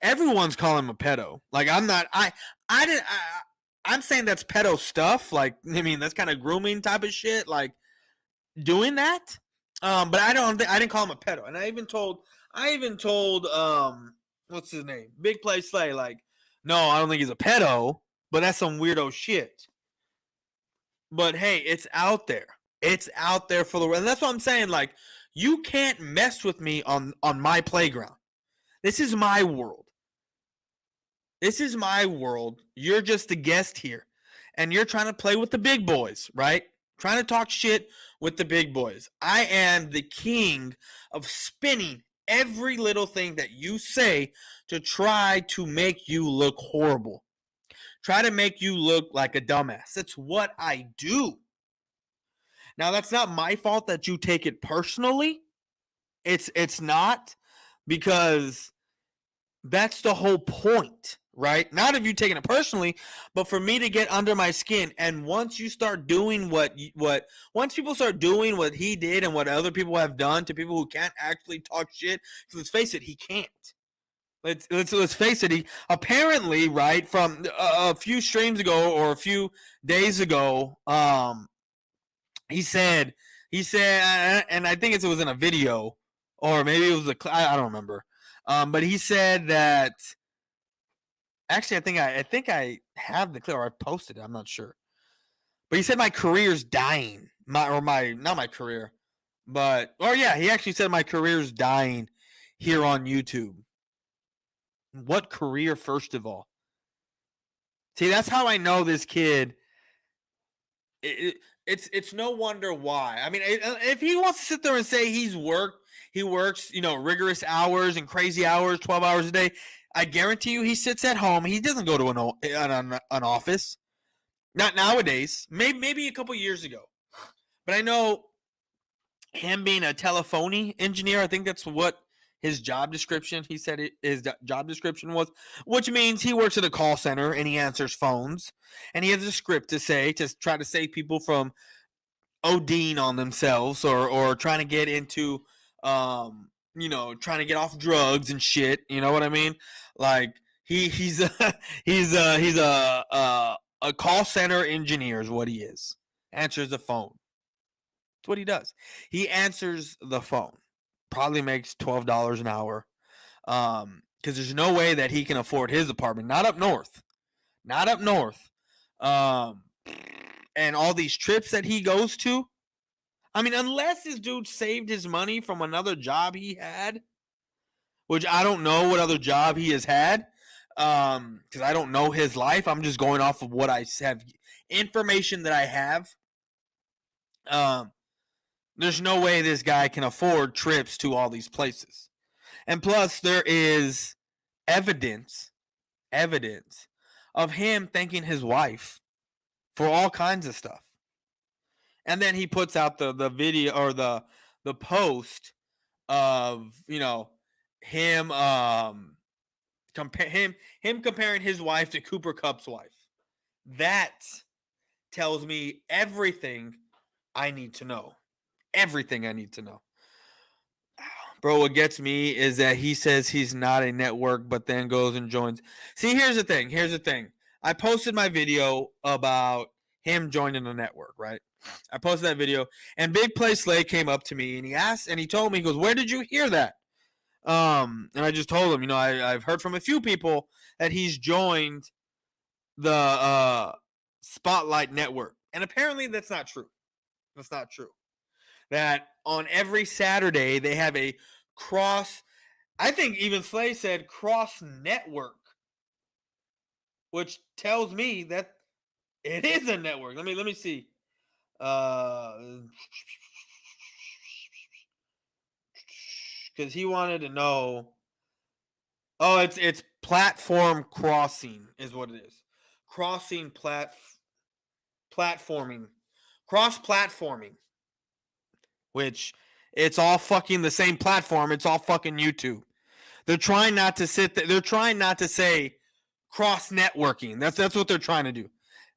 Everyone's calling him a pedo. Like I'm not. I'm saying that's pedo stuff. Like I mean, that's kind of grooming type of shit. Like doing that. But I didn't call him a pedo. And I even told what's his name? Big Play Slay. Like, no, I don't think he's a pedo. But that's some weirdo shit. But hey, it's out there. It's out there for the world. And that's what I'm saying. Like, you can't mess with me on my playground. This is my world. This is my world. You're just a guest here. And you're trying to play with the big boys, right? Trying to talk shit with the big boys. I am the king of spinning every little thing that you say to try to make you look horrible. Try to make you look like a dumbass. That's what I do. Now, that's not my fault that you take it personally. It's not, because that's the whole point, right? Not if you taking it personally, but for me to get under my skin. And once you start doing once people start doing what he did and what other people have done to people who can't actually talk shit, because let's face it, he can't. Let's face it. He apparently, right, from a few streams ago or a few days ago, he said, and I think it was in a video, or maybe it was I don't remember. But he said that. Actually, I think I have the clip, or I posted it. I'm not sure. But he said my career's dying. Not my career, but he actually said my career's dying here on YouTube. What career, first of all? See, that's how I know this kid. It's no wonder why. I mean, if he wants to sit there and say he works, rigorous hours and crazy hours, 12 hours a day, I guarantee you he sits at home. He doesn't go to an office. Not nowadays. Maybe a couple years ago. But I know him being a telephony engineer, I think that's what his job description, he said his job description was, which means he works at a call center and he answers phones, and he has a script to try to save people from ODing on themselves or trying to get into trying to get off drugs and shit. You know what I mean? Like he's a call center engineer is what he is. Answers the phone. That's what he does. He answers the phone. Probably makes $12 an hour. Because there's no way that he can afford his apartment. Not up north. and all these trips that he goes to. I mean, unless this dude saved his money from another job he had, which I don't know what other job he has had, because I don't know his life. I'm just going off of what I have, information that I have. There's no way this guy can afford trips to all these places. And plus, there is evidence of him thanking his wife for all kinds of stuff. And then he puts out the video or the post of, him comparing his wife to Cooper Kupp's wife. That tells me everything I need to know. Everything I need to know. Bro, what gets me is that he says he's not a network, but then goes and joins. See, here's the thing. I posted my video about him joining the network, right? I posted that video, and Big Play Slay came up to me, and he told me, he goes, "Where did you hear that?" And I just told him, I've heard from a few people that he's joined the Spotlight Network, and apparently that's not true. That's not true. That on every Saturday they have a cross, I think even Slay said cross network, which tells me that it is a network. Let me see. Because he wanted to know. Oh, it's platform crossing is what it is. Crossing platforming. Cross-platforming. Which it's all fucking the same platform. It's all fucking YouTube. They're trying not to they're trying not to say cross-networking. That's what they're trying to do.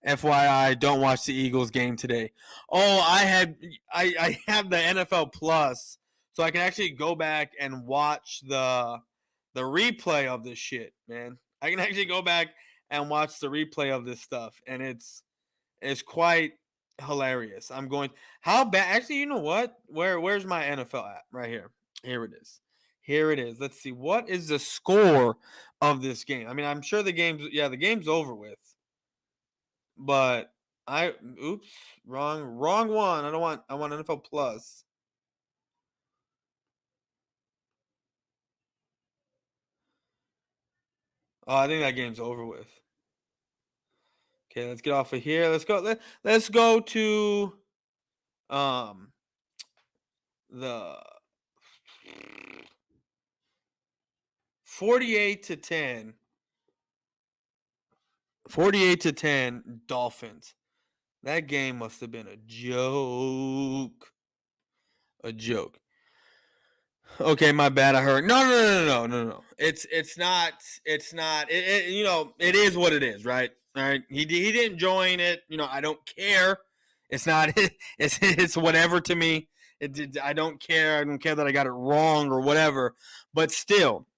FYI, don't watch the Eagles game today. Oh, I have the NFL Plus, so I can actually go back and watch the replay of this shit, man. I can actually go back and watch the replay of this stuff, and it's quite hilarious. I'm going, how bad? Actually, you know what? Where's my NFL app? Right here. Here it is. Let's see. What is the score of this game? I mean, I'm sure the game's over with. But wrong one. I want NFL Plus. Oh, I think that game's over with. Okay, let's get off of here. Let's go to the 48-10. 48-10 Dolphins. That game must have been a joke. Okay, my bad. I heard. No. It's not. It is what it is, right? All right. He didn't join it. I don't care. It's not. It's whatever to me. I don't care. I don't care that I got it wrong or whatever. But still,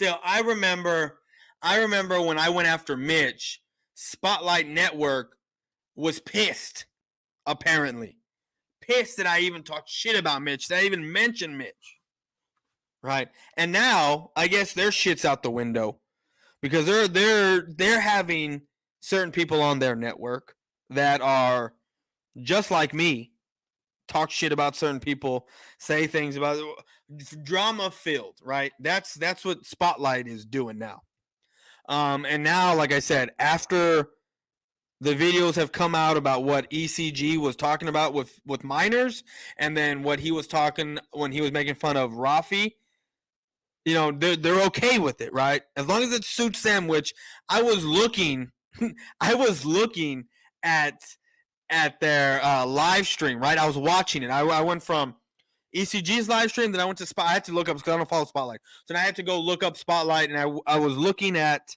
I remember when I went after Mitch, Spotlight Network was pissed. Apparently, pissed that I even talked shit about Mitch. That I even mentioned Mitch. Right. And now I guess their shit's out the window because they're having certain people on their network that are just like me, talk shit about certain people, say things about drama filled, right? That's what Spotlight is doing now. And now, like I said, after the videos have come out about what ECG was talking about with minors, and then what he was talking when he was making fun of Rafi, they're okay with it, right? As long as it suits them, which I was looking at their live stream, right? I was watching it. I went from ECG's live stream, then I went to Spot. I had to look up because I don't follow Spotlight, so then I had to go look up Spotlight, and I was looking at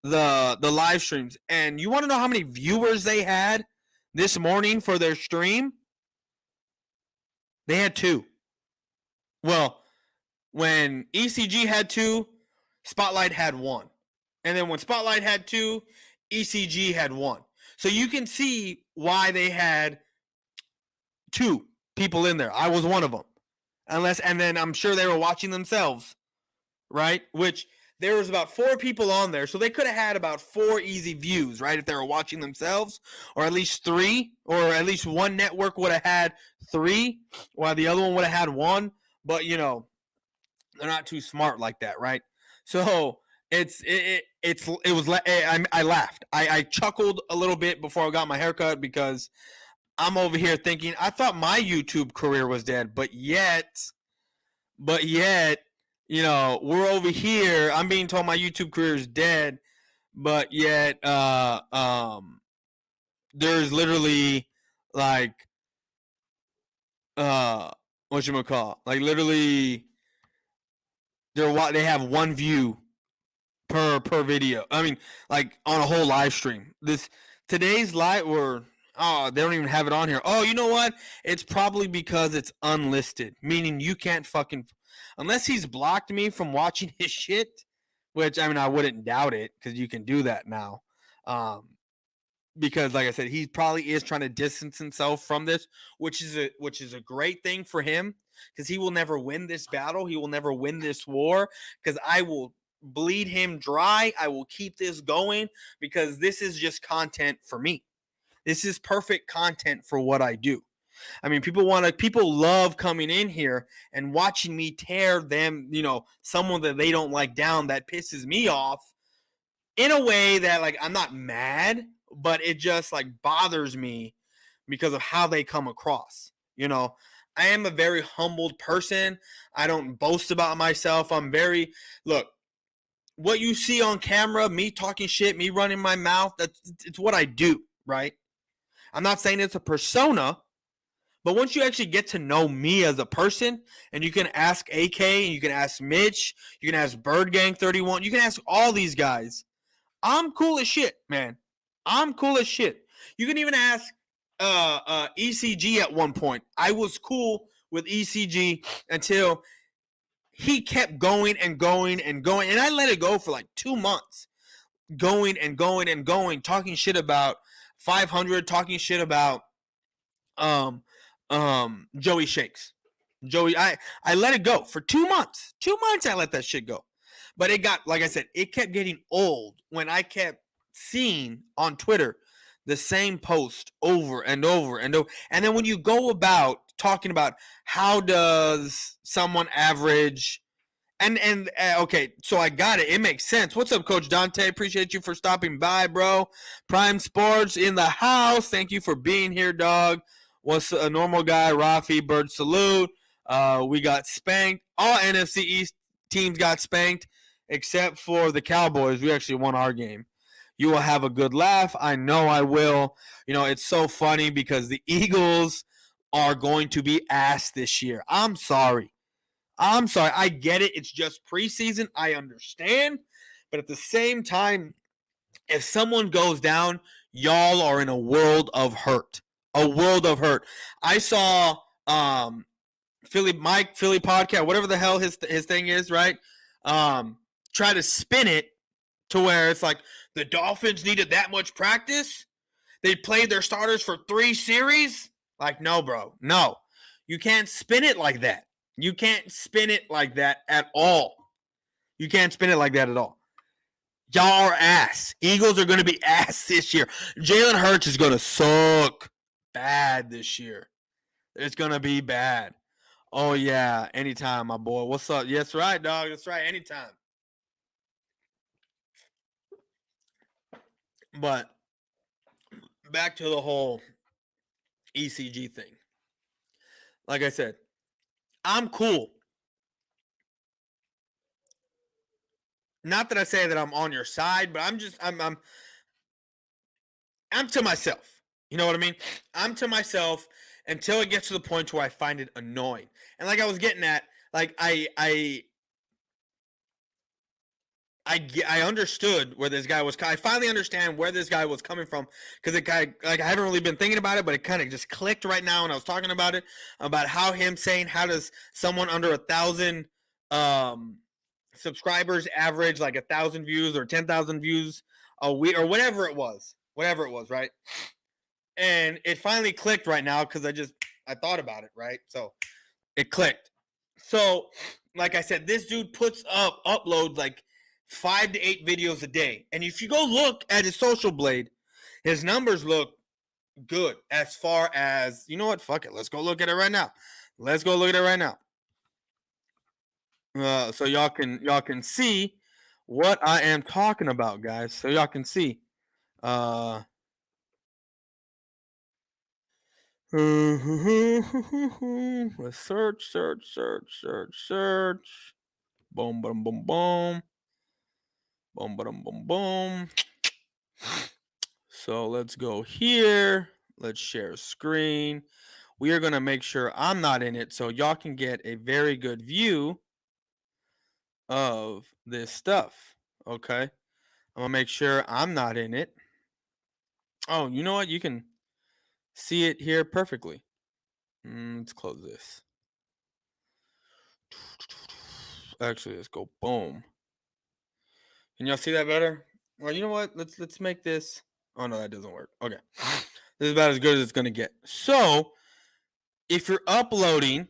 the live streams. And you want to know how many viewers they had this morning for their stream? They had 2. Well, when ECG had 2, Spotlight had 1. And then when Spotlight had 2, ECG had 1. So you can see why they had 2 people in there. I was one of them. And then I'm sure they were watching themselves, right? Which there was about 4 people on there, so they could have had about 4 easy views, right? If they were watching themselves, or at least 3, or at least one network would have had 3, while the other one would have had 1. But you know, they're not too smart like that, right? So I laughed. I chuckled a little bit before I got my haircut because I'm over here thinking I thought my YouTube career was dead, but yet, you know, we're over here. I'm being told my YouTube career is dead, but yet, there's literally like, whatchamacallit, like literally, they have 1 view per video. I mean, like on a whole live stream. Today's live, or they don't even have it on here. Oh, you know what? It's probably because it's unlisted, meaning you can't fucking, unless he's blocked me from watching his shit, which I mean I wouldn't doubt it because you can do that now. Because like I said, he probably is trying to distance himself from this, which is a great thing for him because he will never win this battle. He will never win this war because I will bleed him dry. I will keep this going because this is just content for me. This is perfect content for what I do. I mean, people love coming in here and watching me tear them, you know, someone that they don't like down that pisses me off in a way that like I'm not mad, but it just like bothers me because of how they come across. You know, I am a very humbled person. I don't boast about myself. Look, what you see on camera, me talking shit, me running my mouth, it's what I do, right? I'm not saying it's a persona, but once you actually get to know me as a person, and you can ask AK, and you can ask Mitch, you can ask Bird Gang 31, you can ask all these guys. I'm cool as shit, man. I'm cool as shit. You can even ask ECG at one point. I was cool with ECG until he kept going and going and going, and I let it go for like 2 months, going and going and going, talking shit about 500, talking shit about Joey Shakes. I let it go for 2 months. 2 months I let that shit go. But it got, like I said, it kept getting old when I kept seeing on Twitter the same post over and over and over. And then when you go about talking about how does someone average okay, so I got it. It makes sense. What's up, Coach Dante? Appreciate you for stopping by, bro. Prime Sports in the house. Thank you for being here, dog. What's a normal guy? Rafi, Bird salute. We got spanked. All NFC East teams got spanked except for the Cowboys. We actually won our game. You will have a good laugh. I know I will. You know, it's so funny because the Eagles are going to be ass this year. I'm sorry. I get it. It's just preseason. I understand. But at the same time, if someone goes down, y'all are in a world of hurt. A world of hurt. I saw Philly podcast, whatever the hell his thing is, right? Try to spin it to where it's like the Dolphins needed that much practice. They played their starters for 3 series. Like, no, bro. No. You can't spin it like that. You can't spin it like that at all. You can't spin it like that at all. Y'all are ass. Eagles are going to be ass this year. Jalen Hurts is going to suck bad this year. It's going to be bad. Oh, yeah. Anytime, my boy. What's up? Yeah, that's right, dog. That's right. Anytime. But back to the whole ECG thing. Like I said, I'm cool. Not that I say that I'm on your side, but I'm to myself. You know what I mean? I'm to myself until it gets to the point where I find it annoying. And like I was getting at, like I understood where this guy was. I finally understand where this guy was coming from because I haven't really been thinking about it, but it kind of just clicked right now when I was talking about it, about how him saying how does someone under 1,000 subscribers average like 1,000 views or 10,000 views a week or whatever it was, right? And it finally clicked right now because I thought about it, right? So it clicked. So like I said, this dude puts up uploads like 5 to 8 videos a day. And if you go look at his social blade, his numbers look good as far as, you know what? Fuck it. Let's go look at it right now. Let's go look at it right now. So y'all can see what I am talking about, guys. So y'all can see. Let's search. Boom, boom, boom, boom. Boom, boom, boom, boom. So let's go here. Let's share screen. We are going to make sure I'm not in it so y'all can get a very good view of this stuff. Okay. I'm going to make sure I'm not in it. Oh, you know what? You can see it here perfectly. Let's close this. Actually, let's go boom. Can y'all see that better? Well, you know what? Let's make this. Oh no, that doesn't work. Okay. This is about as good as it's gonna get. So if you're uploading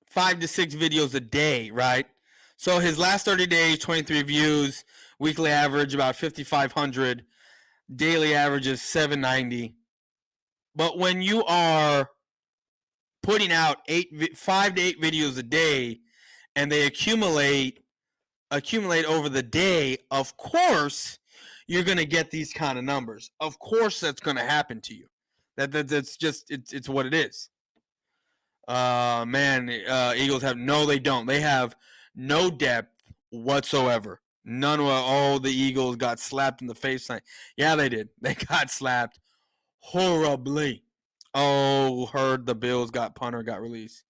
5 to 6 videos a day, right? So his last 30 days, 23 views, weekly average about 5,500, daily average is 790. But when you are putting out 5 to 8 videos a day, and they accumulate over the day, of course you're going to get these kind of numbers. Of course that's going to happen to you. That's just it's what it is. Eagles they don't. They have no depth whatsoever. None of the Eagles got slapped in the face. Yeah, they did. They got slapped horribly. Oh, heard the Bills got released.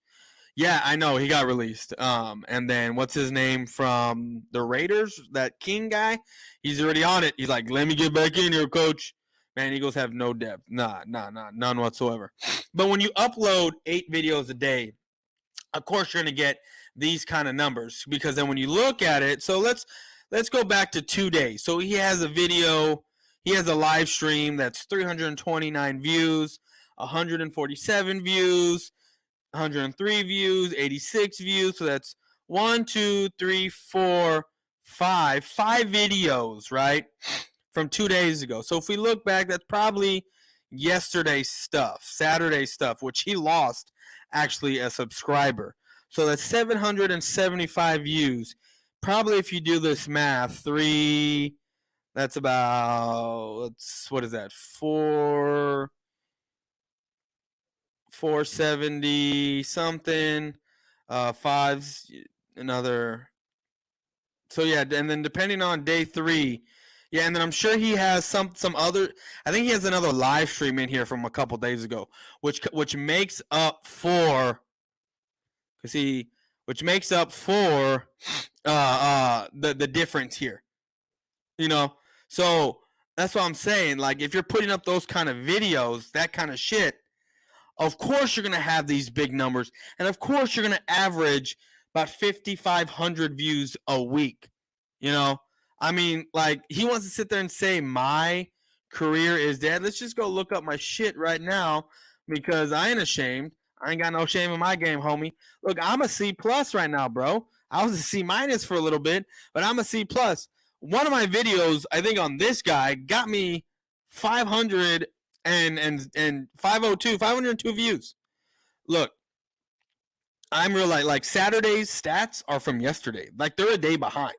Yeah, I know he got released. And then what's his name from the Raiders? That King guy, he's already on it. He's like, let me get back in here, coach. Man, Eagles have no depth. Nah, none whatsoever. But when you upload 8 videos a day, of course you're gonna get these kind of numbers, because then when you look at it, so let's go back to 2 days. So he has a video, he has a live stream that's 329 views, 147 views. 103 views, 86 views. So that's 1, 2, 3, 4, 5 videos, right? From 2 days ago. So if we look back, that's probably yesterday's stuff, Saturday's stuff, which he lost actually a subscriber. So that's 775 views. Probably if you do this math, that's about, what is that? 470 something, 5's another. So yeah, and then depending on day 3, yeah, and then I'm sure he has some other. I think he has another live stream in here from a couple days ago, which makes up for, which makes up for the difference here, you know. So that's what I'm saying. Like, if you're putting up those kind of videos, that kind of shit, of course you're going to have these big numbers. And of course you're going to average about 5,500 views a week. You know? I mean, like, he wants to sit there and say my career is dead. Let's just go look up my shit right now, because I ain't ashamed. I ain't got no shame in my game, homie. Look, I'm a C+ right now, bro. I was a C- for a little bit, but I'm a C+. One of my videos, I think on this guy, got me 500 and 502 views. Look, I'm real like Saturday's stats are from yesterday. Like, they're a day behind.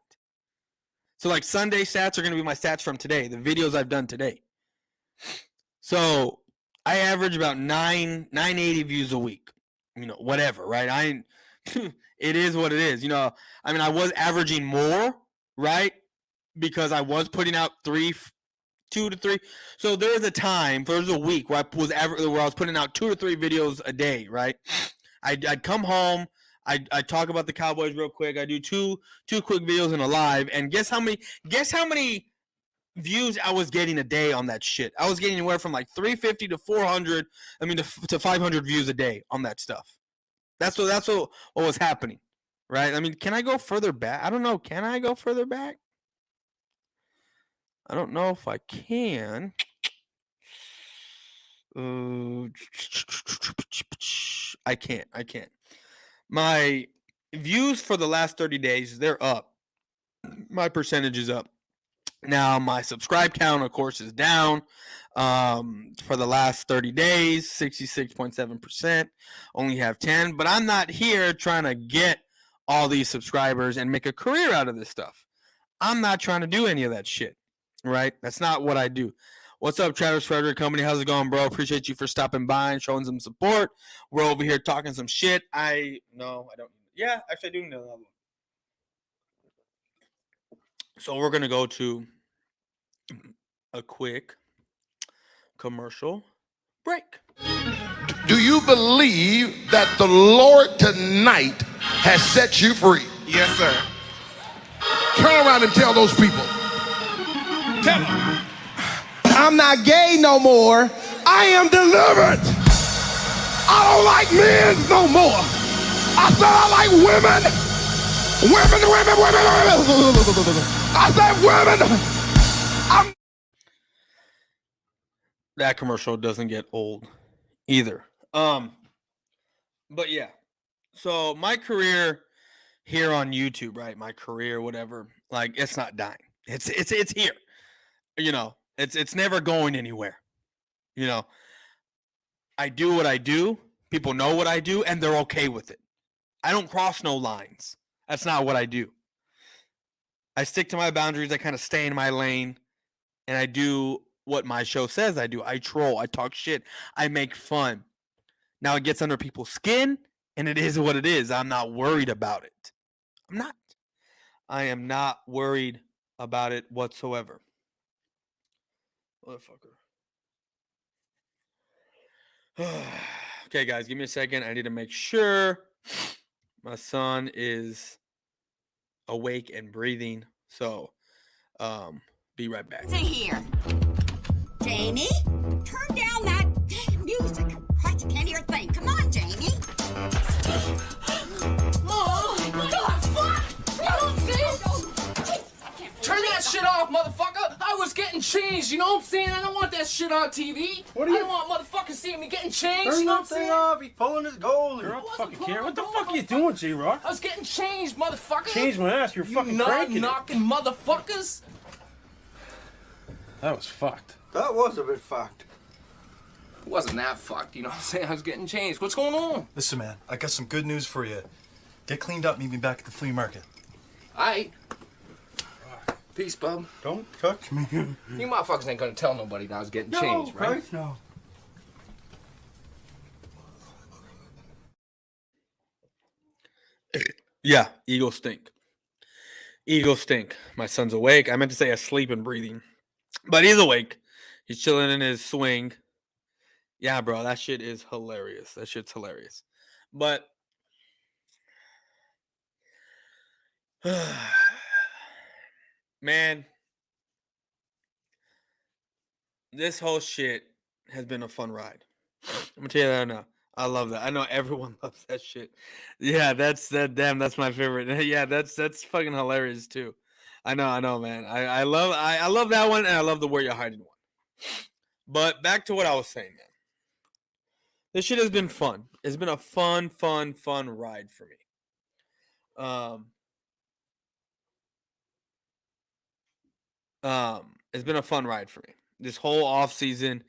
So like Sunday stats are going to be my stats from today, the videos I've done today. So I average about 980 views a week. You know, whatever, right? It is what it is. You know, I mean, I was averaging more, right? Because I was putting out 2 to 3. So there was a week where I was putting out 2 to 3 videos a day, right? I'd come home, I'd talk about the Cowboys real quick. I do two quick videos in a live, and guess how many views I was getting a day on that shit? I was getting anywhere from like 350 to 400. I mean, to 500 views a day on that stuff. That's what was happening, right? I mean, can I go further back? I don't know. Can I go further back? I don't know if I can. I can't. My views for the last 30 days, they're up. my percentage is up. Now, my subscribe count, of course, is down for the last 30 days, 66.7%. Only have 10. But I'm not here trying to get all these subscribers and make a career out of this stuff. I'm not trying to do any of that shit, right? That's not what I do. What's up, Travis Frederick Company? How's it going, bro? Appreciate you for stopping by and showing some support. We're over here talking some shit. No, I don't. Yeah, actually, I do know that one. So we're going to go to a quick commercial break. Do you believe that the Lord tonight has set you free? Yes, sir. Turn around and tell those people. Tell them. I'm not gay no more. I am delivered. I don't like men no more. I said I like women. Women. I said women. That commercial doesn't get old either. But yeah. So my career here on YouTube, right? My career, whatever, like it's not dying. It's here. You know, it's never going anywhere. You know, I do what I do. People know what I do, and they're okay with it. I don't cross no lines. That's not what I do. I stick to my boundaries. I kind of stay in my lane, and I do what my show says I do. I troll. I talk shit. I make fun. Now it gets under people's skin, and it is what it is. I'm not worried about it. I'm not. I am not worried about it whatsoever. Motherfucker. Okay, guys, give me a second. I need to make sure my son is awake and breathing. So, be right back. To here. Jamie, turn down that damn music. Christ, I can't hear a thing. Come on, Jamie. Mom, what the fuck? You don't see? Turn that shit off, motherfucker! I was getting changed, you know what I'm saying? I don't want that shit on TV. What are you- I don't want motherfuckers seeing me getting changed, Turn you know what that I'm thing saying? off. He's pulling his goalie. You're not Wasn't fucking care. What the pulling fuck my are you doing, J-Rock? I was getting changed, motherfucker! Change my ass. You're You fucking cranking it. knocking motherfuckers! That was fucked. That was a bit fucked. It wasn't that fucked, you know what I'm saying? I was getting changed. What's going on? Listen, man, I got some good news for you. Get cleaned up, meet me back at the flea market. Aight. Peace, bub. Don't touch me. You motherfuckers ain't gonna tell nobody that I was getting changed, right? Christ, no. Yeah, eagles stink. Eagles stink. My son's awake. I meant to say asleep and breathing. But he's awake. He's chilling in his swing. Yeah, bro, that shit is hilarious. That shit's hilarious. But man, this whole shit has been a fun ride. I'm gonna tell you that now. I love that. I know everyone loves that shit. Yeah, that's my favorite. Yeah, that's fucking hilarious too. I know, man. I love that one, and I love the where you're hiding one. But back to what I was saying, man. This shit has been fun. It's been a fun ride for me. It's been a fun ride for me. This whole off season.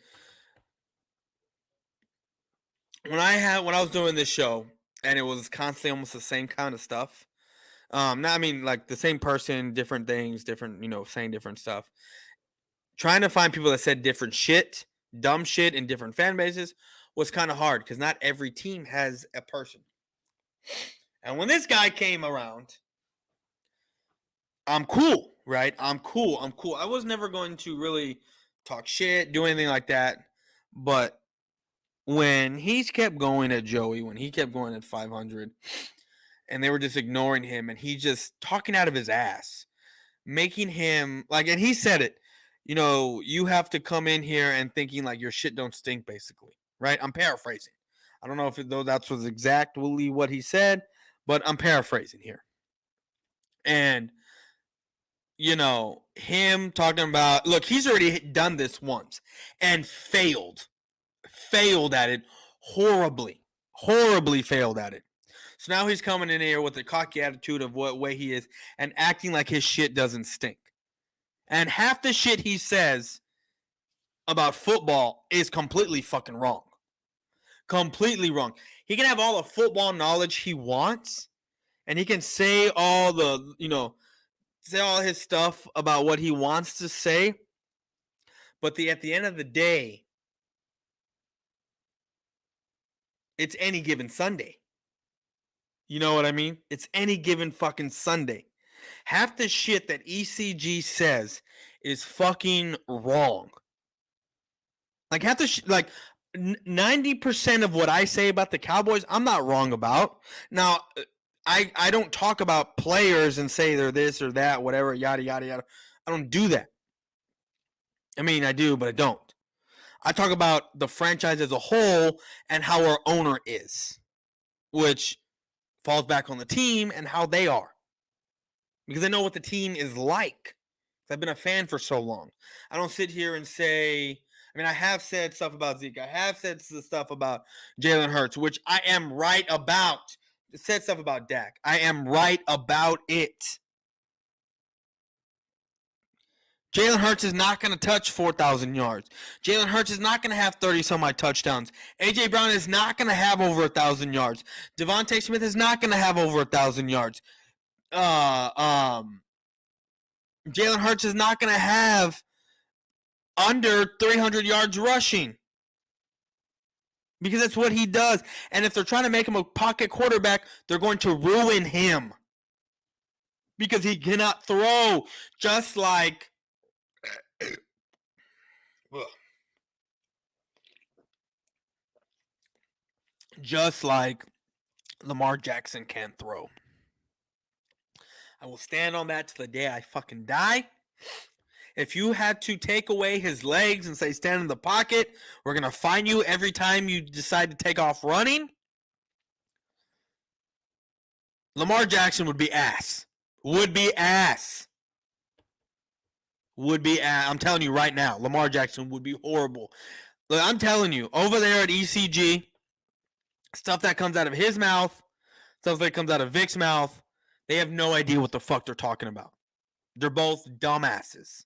When I was doing this show and it was constantly almost the same kind of stuff. I mean like the same person, different things, different, saying different stuff. Trying to find people that said different shit, dumb shit in different fan bases was kind of hard because not every team has a person. And when this guy came around, I'm cool, right? I'm cool. I was never going to really talk shit, do anything like that. But when he kept going at Joey, when he kept going at 500, and they were just ignoring him, and he just talking out of his ass, making him like, and he said it, you have to come in here and thinking like your shit don't stink, basically, right? I'm paraphrasing. I don't know if that was exactly what he said, but I'm paraphrasing here. And him talking about, look, he's already done this once and failed at it horribly failed at it. So now he's coming in here with a cocky attitude of what way he is and acting like his shit doesn't stink. And half the shit he says about football is completely fucking wrong. Completely wrong. He can have all the football knowledge he wants, and he can say all the, say all his stuff about what he wants to say. But at the end of the day, it's any given Sunday. You know what I mean? It's any given fucking Sunday. Half the shit that ECG says is fucking wrong. Like 90% of what I say about the Cowboys, I'm not wrong about. Now, I don't talk about players and say they're this or that, whatever, yada, yada, yada. I don't do that. I mean, I do, but I don't. I talk about the franchise as a whole and how our owner is, which falls back on the team and how they are. Because I know what the team is like. I've been a fan for so long. I don't sit here and say, I mean, I have said stuff about Zeke. I have said stuff about Jalen Hurts, which I am right about. I said stuff about Dak. I am right about it. Jalen Hurts is not going to touch 4,000 yards. Jalen Hurts is not going to have 30-some-odd touchdowns. A.J. Brown is not going to have over 1,000 yards. Devontae Smith is not going to have over 1,000 yards. Jalen Hurts is not going to have under 300 yards rushing. Because that's what he does. And if they're trying to make him a pocket quarterback, they're going to ruin him. Because he cannot throw, just like Lamar Jackson can throw. I will stand on that till the day I fucking die. If you had to take away his legs and say stand in the pocket, we're going to fine you every time you decide to take off running. Lamar Jackson would be ass. Would be ass. I'm telling you right now, Lamar Jackson would be horrible. Look, I'm telling you, over there at ECG, stuff that comes out of his mouth, stuff that comes out of Vic's mouth, they have no idea what the fuck they're talking about. They're both dumbasses.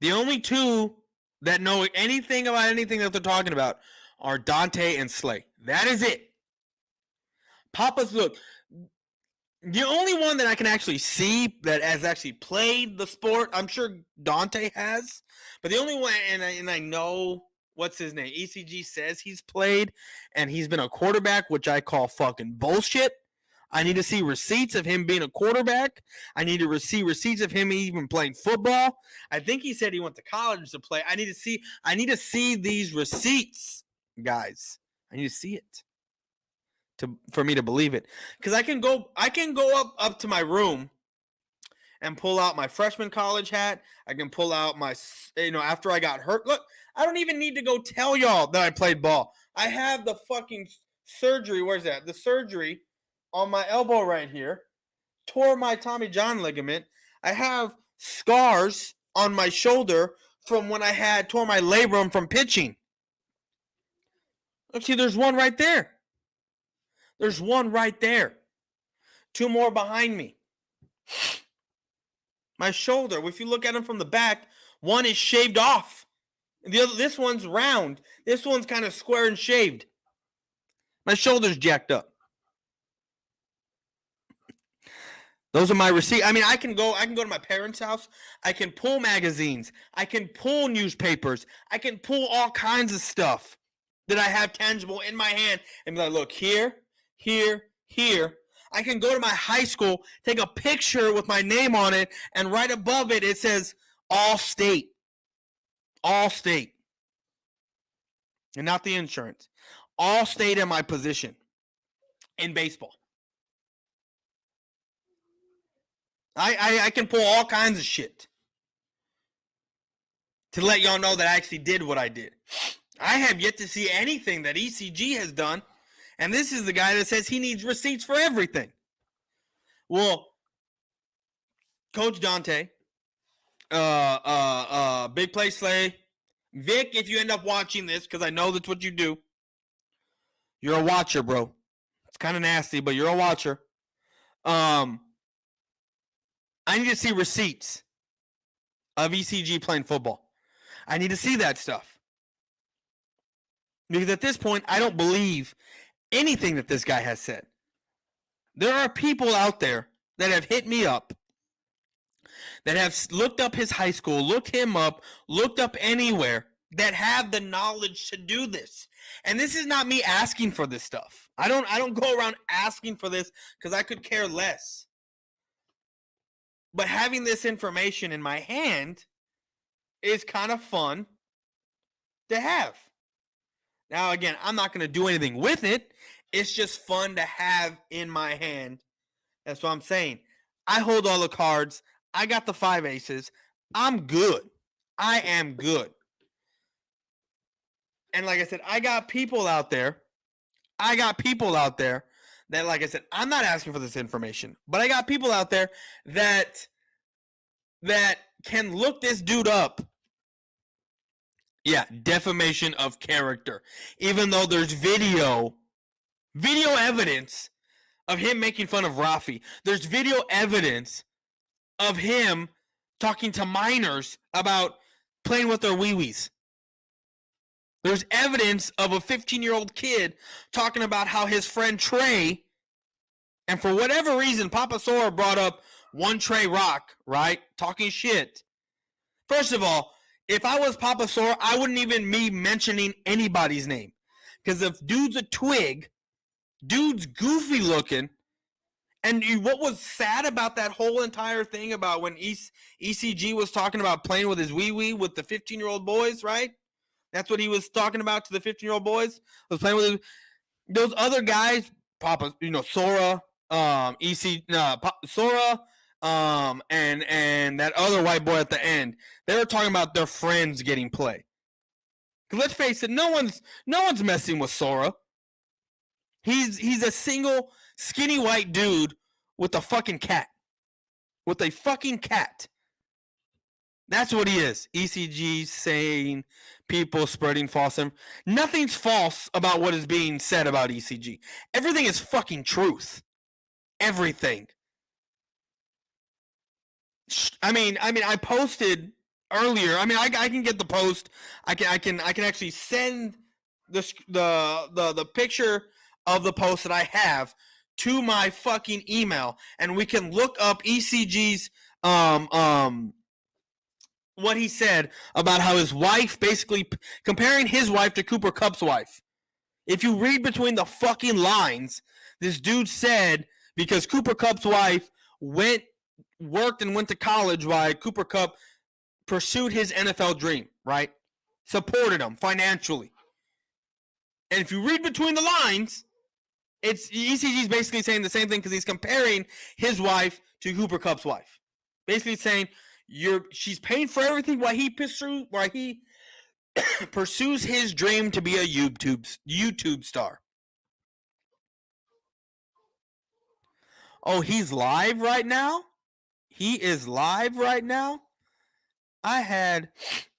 The only two that know anything about anything that they're talking about are Dante and Slay. That is it. Papa's, look, the only one that I can actually see that has actually played the sport, I'm sure Dante has, but the only one, and I know, what's his name? ECG says he's played, and he's been a quarterback, which I call fucking bullshit. I need to see receipts of him being a quarterback. I need to see receipts of him even playing football. I think he said he went to college to play. I need to see these receipts, guys. I need to see it for me to believe it. Because I can go up to my room and pull out my freshman college hat. I can pull out my, after I got hurt. Look, I don't even need to go tell y'all that I played ball. I have the fucking surgery. Where's that? The surgery on my elbow right here. Tore my Tommy John ligament. I have scars on my shoulder from when I tore my labrum from pitching. Look, see, there's one right there. There's one right there. Two more behind me. My shoulder, if you look at them from the back, one is shaved off. This one's round. This one's kind of square and shaved. My shoulder's jacked up. Those are my receipts. I mean, I can go to my parents' house. I can pull magazines. I can pull newspapers. I can pull all kinds of stuff that I have tangible in my hand and be like, look, here. I can go to my high school, take a picture with my name on it, and right above it, it says all state. All state. And not the insurance. All state in my position in baseball. I can pull all kinds of shit to let y'all know that I actually did what I did. I have yet to see anything that ECG has done, and this is the guy that says he needs receipts for everything. Well, Coach Dante, Big Play Slay, Vic, if you end up watching this, because I know that's what you do, you're a watcher, bro. It's kind of nasty, but you're a watcher. I need to see receipts of ECG playing football. I need to see that stuff. Because at this point, I don't believe anything that this guy has said. There are people out there that have hit me up, that have looked up his high school, looked him up, looked up anywhere, that have the knowledge to do this. And this is not me asking for this stuff. I don't go around asking for this because I could care less. But having this information in my hand is kind of fun to have. Now, again, I'm not going to do anything with it. It's just fun to have in my hand. That's what I'm saying. I hold all the cards. I got the 5 aces. I'm good. I am good. And like I said, I got people out there that, like I said, I'm not asking for this information, but I got people out there that can look this dude up. Yeah, defamation of character. Even though there's video evidence of him making fun of Rafi. There's video evidence of him talking to minors about playing with their wee-wees. There's evidence of a 15-year-old kid talking about how his friend Trey, and for whatever reason, Papa Sora brought up one Trey Rock, right? Talking shit. First of all, if I was Papa Sora, I wouldn't even be mentioning anybody's name. Because if dude's a twig, dude's goofy looking, and what was sad about that whole entire thing about when ECG was talking about playing with his wee-wee with the 15-year-old boys, right? That's what he was talking about to the 15-year-old boys. Was playing with those other guys, Papa, Sora, Sora, and that other white boy at the end. They were talking about their friends getting play. Cause let's face it, no one's messing with Sora. He's a single skinny white dude with a fucking cat. With a fucking cat. That's what he is. ECG saying people spreading false information. Nothing's false about what is being said about ECG. Everything is fucking truth. Everything. I mean, I posted earlier. I mean, I can get the post. I can actually send the picture of the post that I have to my fucking email, and we can look up ECG's what he said about how his wife, basically comparing his wife to Cooper Kupp's wife. If you read between the fucking lines, this dude said because Cooper Kupp's wife worked and went to college while Cooper Kupp pursued his NFL dream, right? Supported him financially. And if you read between the lines, it's ECG's basically saying the same thing because he's comparing his wife to Cooper Kupp's wife. Basically saying she's paying for everything while he pursues his dream to be a YouTube star. Oh, he's live right now? He is live right now? I had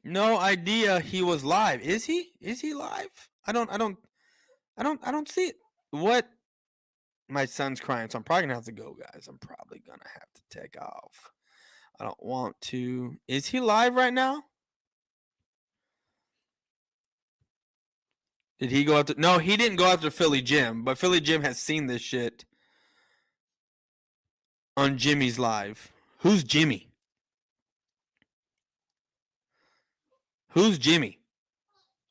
no idea he was live. Is he? Is he live? I don't see it. What? My son's crying, so I'm probably gonna have to go, guys. I'm probably gonna have to take off. I don't want to. Is he live right now? Did he go after? No, he didn't go after Philly Jim, but Philly Jim has seen this shit on Jimmy's live. Who's Jimmy? Who's Jimmy?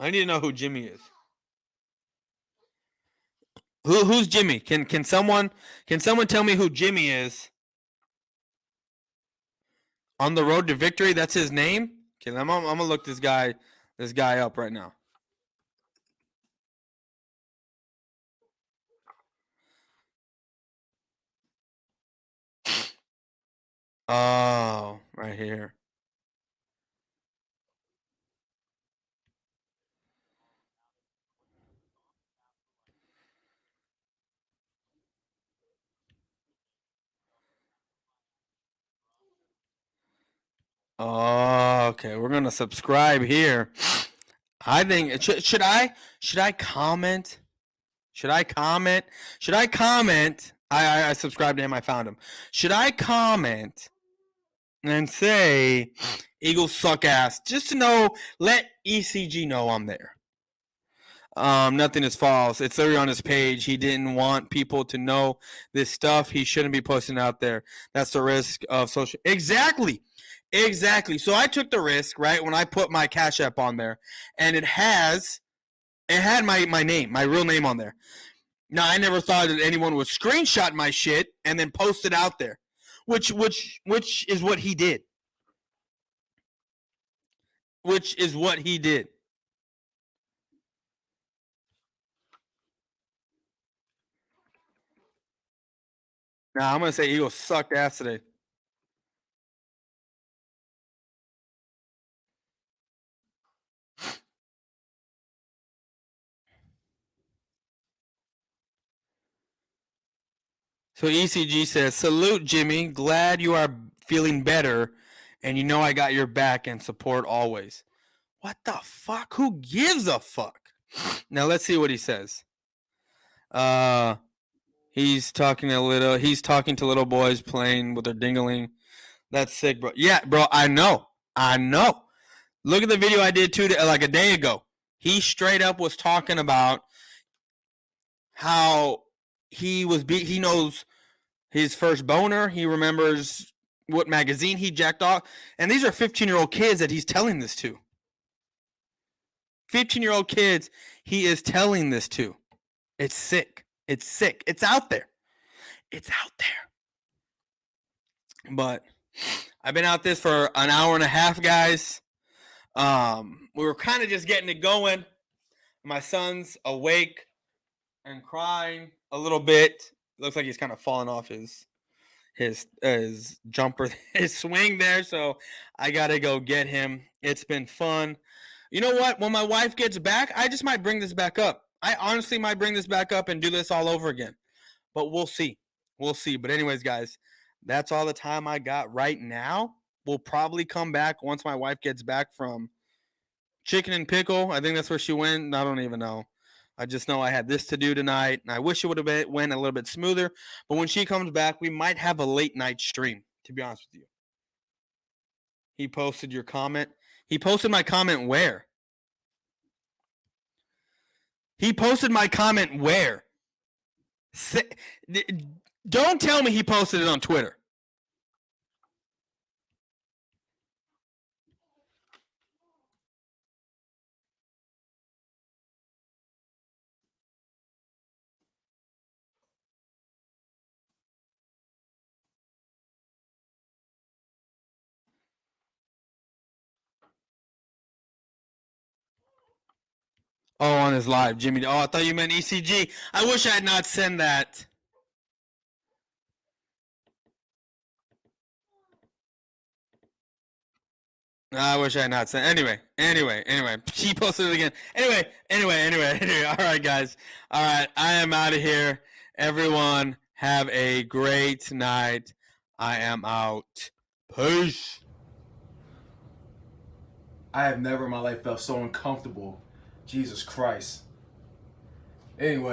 I need to know who Jimmy is. Who's Jimmy? Can someone tell me who Jimmy is? On the road to victory, that's his name? Okay, I'm gonna look this guy up right now. Oh, right here. Oh, okay. We're gonna subscribe here. I think should I comment? Should I comment? I subscribed to him. I found him. Should I comment and say Eagles suck ass just to know? Let ECG know I'm there. Nothing is false. It's literally on his page. He didn't want people to know this stuff. He shouldn't be posting out there. That's the risk of social. Exactly. So I took the risk, right, when I put my Cash App on there, and it had my name, my real name on there. Now, I never thought that anyone would screenshot my shit and then post it out there, which is what he did. Now, I'm going to say Eagles sucked ass today. So ECG says, salute, Jimmy. Glad you are feeling better, and you know I got your back and support always. What the fuck? Who gives a fuck? Now, let's see what he says. He's talking to little boys playing with their dingling. That's sick, bro. Yeah, bro, I know. Look at the video I did like a day ago. He straight up was talking about how he knows his first boner. He remembers what magazine he jacked off. And these are 15-year-old kids that he's telling this to. 15-year-old kids he is telling this to. It's sick. It's out there. But I've been out this for an hour and a half, guys. We were kind of just getting it going. My son's awake and crying a little bit. Looks like he's kind of falling off his jumper, his swing there. So I gotta go get him. It's been fun. You know what? When my wife gets back, I just might bring this back up. I honestly might bring this back up and do this all over again. But we'll see. But anyways, guys, that's all the time I got right now. We'll probably come back once my wife gets back from Chicken and Pickle. I think that's where she went. I don't even know. I just know I had this to do tonight, and I wish it would have went a little bit smoother. But when she comes back, we might have a late night stream, to be honest with you. He posted your comment. He posted my comment where? Don't tell me he posted it on Twitter. Oh, on his live, Jimmy. Oh, I thought you meant ECG. I wish I had not sent that. I wish I had not sent. Anyway. She posted it again. Anyway. All right, guys. All right, I am out of here. Everyone, have a great night. I am out. Peace. I have never in my life felt so uncomfortable. Jesus Christ. Anyway.